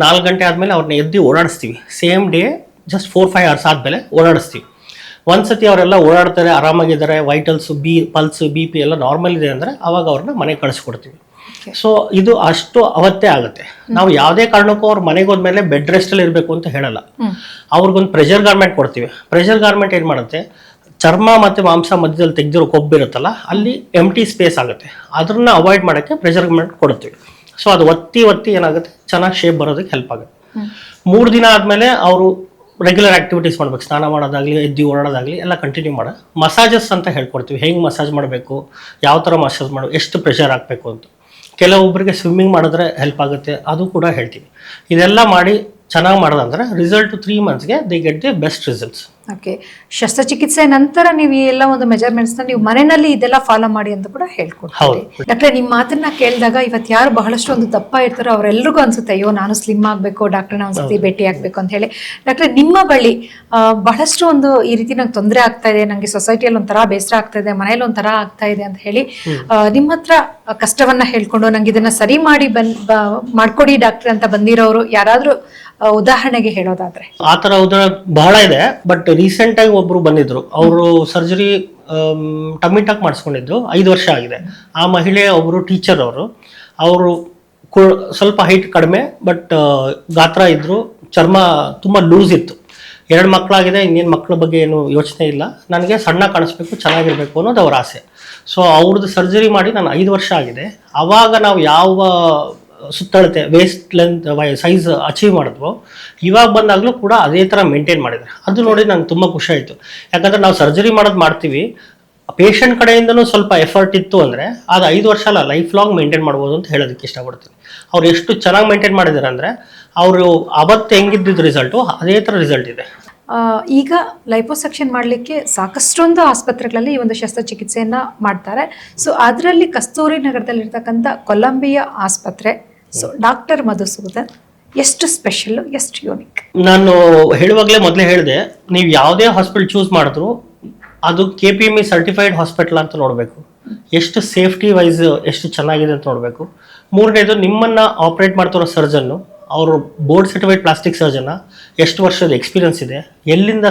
Speaker 2: 4 ಗಂಟೆ ಆದಮೇಲೆ ಅವ್ರನ್ನ ಎದ್ದು ಓಡಾಡಿಸ್ತೀವಿ. ಸೇಮ್ ಡೇ ಜಸ್ಟ್ 4-5 ಅವರ್ಸ್ ಆದಮೇಲೆ ಓಡಾಡಿಸ್ತೀವಿ. ಒಂದ್ಸತಿ ಅವರೆಲ್ಲ ಓಡಾಡ್ತಾರೆ, ಆರಾಮಾಗಿದ್ದಾರೆ, ವೈಟಲ್ಸು ಪಲ್ಸು BP ಎಲ್ಲ ನಾರ್ಮಲ್ ಇದೆ ಅಂದರೆ ಅವಾಗ ಅವ್ರನ್ನ ಮನೆಗೆ ಕಳಿಸ್ಕೊಡ್ತೀವಿ. ಸೊ ಇದು ಅಷ್ಟು ಅವತ್ತೇ ಆಗುತ್ತೆ. ನಾವು ಯಾವುದೇ ಕಾರಣಕ್ಕೂ ಅವ್ರ ಮನೆಗೆ ಹೋದ್ಮೇಲೆ ಬೆಡ್ ರೆಸ್ಟಲ್ಲಿ ಇರಬೇಕು ಅಂತ ಹೇಳಲ್ಲ. ಅವ್ರಿಗೊಂದು ಪ್ರೆಷರ್ ಗಾರ್ಮೆಂಟ್ ಕೊಡ್ತೀವಿ. ಪ್ರೆಷರ್ ಗಾರ್ಮೆಂಟ್ ಏನು ಮಾಡುತ್ತೆ, ಚರ್ಮ ಮತ್ತು ಮಾಂಸ ಮಧ್ಯದಲ್ಲಿ ತೆಗೆದಿರೋ ಕೊಬ್ಬಿರುತ್ತಲ್ಲ, ಅಲ್ಲಿ ಎಂಟಿ ಸ್ಪೇಸ್ ಆಗುತ್ತೆ. ಅದನ್ನ ಅವಾಯ್ಡ್ ಮಾಡೋಕ್ಕೆ ಪ್ರೆಷರ್ ಗಾರ್ಮೆಂಟ್ ಕೊಡ್ತೀವಿ. ಸೊ ಅದು ಒತ್ತಿ ಏನಾಗುತ್ತೆ, ಚೆನ್ನಾಗಿ ಶೇಪ್ ಬರೋದಕ್ಕೆ ಹೆಲ್ಪ್ ಆಗುತ್ತೆ. 3 ದಿನ ಆದಮೇಲೆ ಅವರು ರೆಗ್ಯುಲರ್ ಆಕ್ಟಿವಿಟೀಸ್ ಮಾಡ್ಬೇಕು, ಸ್ನಾನ ಮಾಡೋದಾಗಲಿ, ಎದ್ದು ಓಡಾಡೋದಾಗಲಿ ಎಲ್ಲ ಕಂಟಿನ್ಯೂ ಮಾಡೋದು. ಮಸಾಜಸ್ ಅಂತ ಹೇಳ್ಕೊಡ್ತೀವಿ, ಹೆಂಗೆ ಮಸಾಜ್ ಮಾಡಬೇಕು, ಯಾವ ಥರ ಮಸಾಜ್ ಮಾಡಬೇಕು, ಎಷ್ಟು ಪ್ರೆಷರ್ ಹಾಕಬೇಕು ಅಂತ. ಕೆಲವೊಬ್ಬರಿಗೆ ಸ್ವಿಮ್ಮಿಂಗ್ ಮಾಡಿದ್ರೆ ಹೆಲ್ಪ್ ಆಗುತ್ತೆ, ಅದು ಕೂಡ ಹೇಳ್ತೀವಿ. ಇದೆಲ್ಲ ಮಾಡಿ ಚೆನ್ನಾಗಿ ಮಾಡೋದಂದ್ರೆ ರಿಸಲ್ಟ್ 3 ಮಂತ್ಸ್ಗೆ they get the best results.
Speaker 1: Okay, ಶಸ್ತ್ರಚಿಕಿತ್ಸೆ ನಂತರ ನೀವು ಈ ಎಲ್ಲ ಒಂದು ಮೆಜರ್ಮೆಂಟ್ಸ್ ನ ನೀವು ಮನೆಯಲ್ಲಿ ಇದೆಲ್ಲ ಫಾಲೋ ಮಾಡಿ ಅಂತ ಕೂಡ ಹೇಳ್ಕೊಡ್ತೀವಿ. ಡಾಕ್ಟ್ರೆ, ನಿಮ್ಮ ಮಾತನ್ನ ಕೇಳಿದಾಗ ಇವತ್ತು ಯಾರು ಬಹಳಷ್ಟು ಒಂದು ದಪ್ಪ ಇರ್ತಾರೋ ಅವರೆಲ್ಲರಿಗೂ ಅನ್ಸುತ್ತೆ, ಅಯ್ಯೋ ನಾನು ಸ್ಲಿಮ್ ಆಗ್ಬೇಕು, ಡಾಕ್ಟರ್ನ ಒಂದ್ಸತಿ ಭೇಟಿ ಆಗ್ಬೇಕು ಅಂತ ಹೇಳಿ. ಡಾಕ್ಟ್ರೆ, ನಿಮ್ಮ ಬಳಿ ಬಹಳಷ್ಟು ಒಂದು ಈ ರೀತಿ ನಂಗೆ ತೊಂದರೆ ಆಗ್ತಾ ಇದೆ, ನಂಗೆ ಸೊಸೈಟಿಯಲ್ಲಿ ಒಂಥರ ಬೇಸರ ಆಗ್ತಾ ಇದೆ, ಮನೇಲಿ ಒಂಥರ ಆಗ್ತಾ ಇದೆ ಅಂತ ಹೇಳಿ ನಿಮ್ಮ ಹತ್ರ ಕಷ್ಟವನ್ನ ಹೇಳ್ಕೊಂಡು ನಂಗೆ ಇದನ್ನ ಸರಿ ಮಾಡಿ ಮಾಡ್ಕೊಡಿ ಡಾಕ್ಟ್ರೆ ಅಂತ ಬಂದಿರೋರು ಯಾರಾದ್ರೂ ಉದಾಹರಣೆಗೆ ಹೇಳೋದಾದ್ರೆ?
Speaker 2: ಆ ತರ ಉದಾಹರಣೆ ಬಹಳ ಇದೆ. ಬಟ್ ರೀಸೆಂಟ್ ಆಗಿ ಒಬ್ರು ಬಂದಿದ್ರು, ಅವರು ಸರ್ಜರಿ ಟಮ್ಮಿ ಟಾಕ್ ಮಾಡಿಸ್ಕೊಂಡಿದ್ದು 5 ವರ್ಷ ಆಗಿದೆ. ಆ ಮಹಿಳೆ ಒಬ್ರು ಟೀಚರ್, ಅವರು ಸ್ವಲ್ಪ ಹೈಟ್ ಕಡಿಮೆ, ಬಟ್ ಗಾತ್ರ ಇದ್ರು, ಚರ್ಮ ತುಂಬಾ ಲೂಸ್ ಇತ್ತು. 2 ಮಕ್ಕಳಾಗಿದೆ, ಇನ್ನೇನು ಮಕ್ಕಳ ಬಗ್ಗೆ ಏನು ಯೋಚನೆ ಇಲ್ಲ, ನನಗೆ ಸಣ್ಣ ಕಾಣಿಸ್ಬೇಕು, ಚೆನ್ನಾಗಿರ್ಬೇಕು ಅನ್ನೋದು ಅವ್ರ ಆಸೆ. ಸೊ ಅವ್ರದ್ದು ಸರ್ಜರಿ ಮಾಡಿ ನಾನು 5 ವರ್ಷ ಆಗಿದೆ. ಅವಾಗ ನಾವು ಯಾವ ಸುತ್ತಳತೆ ವೇಸ್ಟ್ ಲೆಂತ್ ಸೈಜ್ ಅಚೀವ್ ಮಾಡಿದ್ವು, ಇವಾಗ ಬಂದಾಗಲೂ ಕೂಡ ಅದೇ ಥರ ಮೇಂಟೈನ್ ಮಾಡಿದ್ದಾರೆ. ಅದು ನೋಡಿ ನಂಗೆ ತುಂಬ ಖುಷಿ ಆಯಿತು. ಯಾಕಂದರೆ ನಾವು ಸರ್ಜರಿ ಮಾಡೋದು ಮಾಡ್ತೀವಿ, ಪೇಷಂಟ್ ಕಡೆಯಿಂದನೂ ಸ್ವಲ್ಪ ಎಫರ್ಟ್ ಇತ್ತು ಅಂದರೆ ಅದು 5 ವರ್ಷ ಅಲ್ಲ, ಲೈಫ್ ಲಾಂಗ್ ಮೇಂಟೈನ್ ಮಾಡ್ಬೋದು ಅಂತ ಹೇಳೋದಕ್ಕೆ ಇಷ್ಟಪಡ್ತೀನಿ. ಅವ್ರು ಎಷ್ಟು ಚೆನ್ನಾಗಿ ಮೇಂಟೈನ್ ಮಾಡಿದ್ದಾರೆ ಅಂದರೆ, ಅವರು ಅವತ್ತು ಹೆಂಗಿದ್ದಿದ್ದು ರಿಸಲ್ಟು ಅದೇ ಥರ ರಿಸಲ್ಟ್ ಇದೆ.
Speaker 1: ಈಗ ಲೈಪೋಸೆಕ್ಷನ್ ಮಾಡಲಿಕ್ಕೆ ಸಾಕಷ್ಟೊಂದು ಆಸ್ಪತ್ರೆಗಳಲ್ಲಿ ಈ ಒಂದು ಶಸ್ತ್ರಚಿಕಿತ್ಸೆಯನ್ನ ಮಾಡ್ತಾರೆ. ಸೊ ಅದರಲ್ಲಿ ಕಸ್ತೂರಿ ನಗರದಲ್ಲಿರ್ತಕ್ಕಂಥ ಕೊಲಂಬಿಯಾ ಆಸ್ಪತ್ರೆ, ಸೊ ಡಾಕ್ಟರ್ ಮಧುಸೂದನ್ ಎಷ್ಟು ಸ್ಪೆಷಲ್, ಎಷ್ಟು ಯೂನಿಕ್?
Speaker 2: ನಾನು ಹೇಳುವಾಗಲೇ ಮೊದಲೇ ಹೇಳಿದೆ, ನೀವು ಯಾವುದೇ ಹಾಸ್ಪಿಟಲ್ ಚೂಸ್ ಮಾಡಿದ್ರು ಅದು KPME ಸರ್ಟಿಫೈಡ್ ಹಾಸ್ಪಿಟಲ್ ಅಂತ ನೋಡಬೇಕು. ಎಷ್ಟು ಸೇಫ್ಟಿ ವೈಸ್ ಎಷ್ಟು ಚೆನ್ನಾಗಿದೆ ಅಂತ ನೋಡಬೇಕು. 3ನೇದು, ನಿಮ್ಮನ್ನು ಆಪ್ರೇಟ್ ಮಾಡ್ತಿರೋ ಸರ್ಜನ್ನು ಅವರು ಬೋರ್ಡ್ ಸರ್ಟಿಫೈಡ್ ಪ್ಲಾಸ್ಟಿಕ್ ಸರ್ಜನ್ನ, ಎಷ್ಟು ವರ್ಷದ ಎಕ್ಸ್ಪೀರಿಯನ್ಸ್ ಇದೆ, ಎಲ್ಲಿಂದ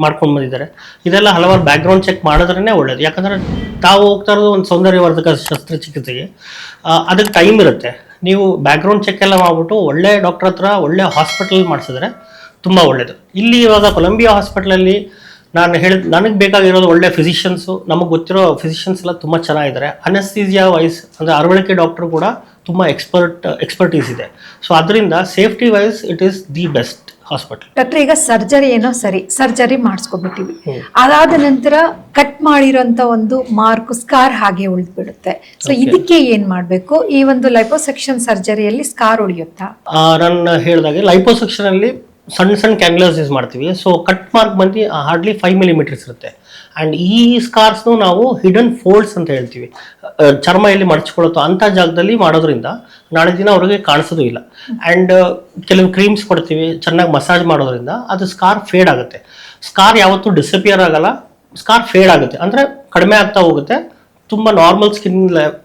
Speaker 2: ಮಾಡ್ಕೊಂಡು ಬಂದಿದ್ದಾರೆ, ಇದೆಲ್ಲ ಹಲವಾರು ಬ್ಯಾಕ್ಗ್ರೌಂಡ್ ಚೆಕ್ ಮಾಡಿದ್ರೇ ಒಳ್ಳೇದು. ಯಾಕಂದರೆ ತಾವು ಹೋಗ್ತಾ ಇರೋದು ಒಂದು ಸೌಂದರ್ಯವರ್ಧಕ ಶಸ್ತ್ರಚಿಕಿತ್ಸೆಗೆ, ಅದಕ್ಕೆ ಟೈಮ್ ಇರುತ್ತೆ. ನೀವು ಬ್ಯಾಕ್ಗ್ರೌಂಡ್ ಚೆಕ್ ಎಲ್ಲ ಮಾಡಿಬಿಟ್ಟು ಒಳ್ಳೆ ಡಾಕ್ಟರ್ ಹತ್ರ ಒಳ್ಳೆ ಹಾಸ್ಪಿಟಲ್ ಮಾಡಿಸಿದ್ರೆ ತುಂಬ ಒಳ್ಳೆಯದು. ಇಲ್ಲಿ ಇವಾಗ ಕೊಲಂಬಿಯಾ ಹಾಸ್ಪಿಟಲಲ್ಲಿ ನನಗೆ ಬೇಕಾಗಿರೋದು ಒಳ್ಳೆ ಫಿಸಿಷಿಯನ್ಸು, ನಮಗೆ ಗೊತ್ತಿರೋ ಫಿಸಿಷಿಯನ್ಸ್ ಎಲ್ಲ ತುಂಬ ಚೆನ್ನಾಗಿದ್ದಾರೆ. ಅನಸ್ಥೀಸಿಯಾ ವೈಸ್ ಅಂದರೆ ಅರವಳಿಕೆ ಡಾಕ್ಟರ್ ಕೂಡ ತುಂಬ ಎಕ್ಸ್ಪರ್ಟೀಸ್ ಇದೆ. ಸೊ ಅದರಿಂದ safety wise it is the best hospital.
Speaker 1: Doctor, ಈಗ ಸರ್ಜರಿ ಏನೋ ಸರಿ, ಸರ್ಜರಿ ಮಾಡಿಸ್ಕೊಬಿಟ್ಟಿವಿ, ಅದಾದ ನಂತರ ಕಟ್ ಮಾಡಿರೋಂಥ ಒಂದು ಮಾರ್ಕ್ ಸ್ಕಾರ್ ಹಾಗೆ ಉಳಿದ್ಬಿಡುತ್ತೆ. ಸೊ ಇದಕ್ಕೆ ಏನ್ ಮಾಡಬೇಕು? ಈ ಒಂದು ಲೈಪೋಸೆಕ್ಷನ್ ಸರ್ಜರಿಯಲ್ಲಿ ಸ್ಕಾರ್ ಉಳಿಯುತ್ತಾ?
Speaker 2: ನಾನು ಹೇಳಿದಾಗೆ ಲೈಪೋಸೆಕ್ಷನ್ ಅಲ್ಲಿ ಸಣ್ಣ ಕ್ಯಾನ್ಯುಲರ್ಸ್ ಯೂಸ್ ಮಾಡ್ತೀವಿ. ಸೊ ಕಟ್ ಮಾರ್ಕ್ ಬಂದು ಹಾರ್ಡ್ಲಿ 5 ಮಿಲಿಮೀಟರ್ಸ್ ಇರುತ್ತೆ. ಆ್ಯಂಡ್ ಈ ಸ್ಕಾರ್ಸ್ನು ನಾವು ಹಿಡನ್ ಫೋಲ್ಡ್ಸ್ ಅಂತ ಹೇಳ್ತೀವಿ. ಚರ್ಮ ಎಲ್ಲಿ ಮಡಚ್ಕೊಳ್ಳುತ್ತೋ ಅಂಥ ಜಾಗದಲ್ಲಿ ಮಾಡೋದ್ರಿಂದ ನಾಳೆ ದಿನ ಅವ್ರಿಗೆ ಕಾಣಿಸೋದು ಇಲ್ಲ. ಆ್ಯಂಡ್ ಕೆಲವು ಕ್ರೀಮ್ಸ್ ಕೊಡ್ತೀವಿ, ಚೆನ್ನಾಗಿ ಮಸಾಜ್ ಮಾಡೋದ್ರಿಂದ ಅದು ಸ್ಕಾರ್ ಫೇಡ್ ಆಗುತ್ತೆ. ಸ್ಕಾರ್ ಯಾವತ್ತೂ ಡಿಸಪಿಯರ್ ಆಗಲ್ಲ, ಸ್ಕಾರ್ ಫೇಡ್ ಆಗುತ್ತೆ, ಅಂದರೆ ಕಡಿಮೆ ಆಗ್ತಾ ಹೋಗುತ್ತೆ, ತುಂಬ ನಾರ್ಮಲ್ ಸ್ಕಿನ್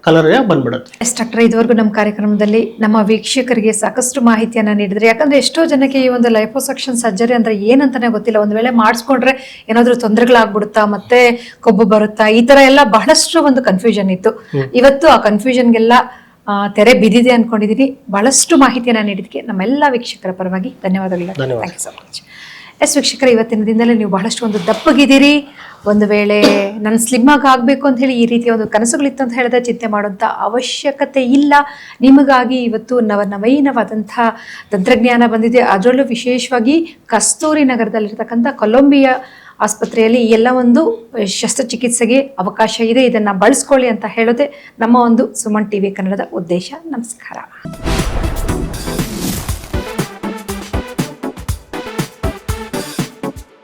Speaker 2: ಕಲರ್ ಬಂದ್ಬಿಡುತ್ತೆ.
Speaker 1: ಎಸ್ ಡಾಕ್ಟರ್, ಇದುವರೆಗೂ ನಮ್ಮ ಕಾರ್ಯಕ್ರಮದಲ್ಲಿ ನಮ್ಮ ವೀಕ್ಷಕರಿಗೆ ಸಾಕಷ್ಟು ಮಾಹಿತಿಯನ್ನು ನೀಡಿದ್ರೆ. ಯಾಕಂದ್ರೆ ಎಷ್ಟೋ ಜನಕ್ಕೆ ಈ ಒಂದು ಲೈಪೋಸೆಕ್ಷನ್ ಸರ್ಜರಿ ಅಂದ್ರೆ ಏನಂತಾನೆ ಗೊತ್ತಿಲ್ಲ. ಒಂದು ವೇಳೆ ಮಾಡಿಸ್ಕೊಂಡ್ರೆ ಏನಾದ್ರೂ ತೊಂದರೆಗಳಾಗ್ಬಿಡುತ್ತಾ, ಮತ್ತೆ ಕೊಬ್ಬು ಬರುತ್ತಾ, ಈ ತರ ಎಲ್ಲ ಬಹಳಷ್ಟು ಒಂದು ಕನ್ಫ್ಯೂಷನ್ ಇತ್ತು. ಇವತ್ತು ಆ ಕನ್ಫ್ಯೂಷನ್ಗೆಲ್ಲ ತೆರೆ ಬಿದ್ದಿದೆ ಅನ್ಕೊಂಡಿದ್ದೀನಿ. ಬಹಳಷ್ಟು ಮಾಹಿತಿಯನ್ನು ನೀಡಿದಕ್ಕೆ ನಮ್ಮೆಲ್ಲ ವೀಕ್ಷಕರ ಪರವಾಗಿ ಧನ್ಯವಾದಗಳು. Thank you so much. Yes ವೀಕ್ಷಕರ, ಇವತ್ತಿನ ದಿನದಲ್ಲಿ ನೀವು ಬಹಳಷ್ಟು ಒಂದು ದಪ್ಪಗಿದ್ದೀರಿ. ಒಂದು ವೇಳೆ ನಾನು ಸ್ಲಿಮ್ ಆಗಿ ಆಗಬೇಕು ಅಂತ ಹೇಳಿ ಈ ರೀತಿಯ ಒಂದು ಕನಸುಗಳಿತ್ತು ಅಂತ ಹೇಳಿದ್ರೆ ಚಿಂತೆ ಮಾಡುವಂಥ ಅವಶ್ಯಕತೆ ಇಲ್ಲ. ನಿಮಗಾಗಿ ಇವತ್ತು ನವನವೀನವಾದಂಥ ತಂತ್ರಜ್ಞಾನ ಬಂದಿದೆ. ಅದರಲ್ಲೂ ವಿಶೇಷವಾಗಿ ಕಸ್ತೂರಿ ನಗರದಲ್ಲಿರ್ತಕ್ಕಂಥ ಕೊಲಂಬಿಯಾ ಆಸ್ಪತ್ರೆಯಲ್ಲಿ ಈ ಎಲ್ಲ ಒಂದು ಶಸ್ತ್ರಚಿಕಿತ್ಸೆಗೆ ಅವಕಾಶ ಇದೆ. ಇದನ್ನು ಬಳಸ್ಕೊಳ್ಳಿ ಅಂತ ಹೇಳೋದೇ ನಮ್ಮ ಒಂದು ಸುಮನ್ TV ಕನ್ನಡದ ಉದ್ದೇಶ. ನಮಸ್ಕಾರ.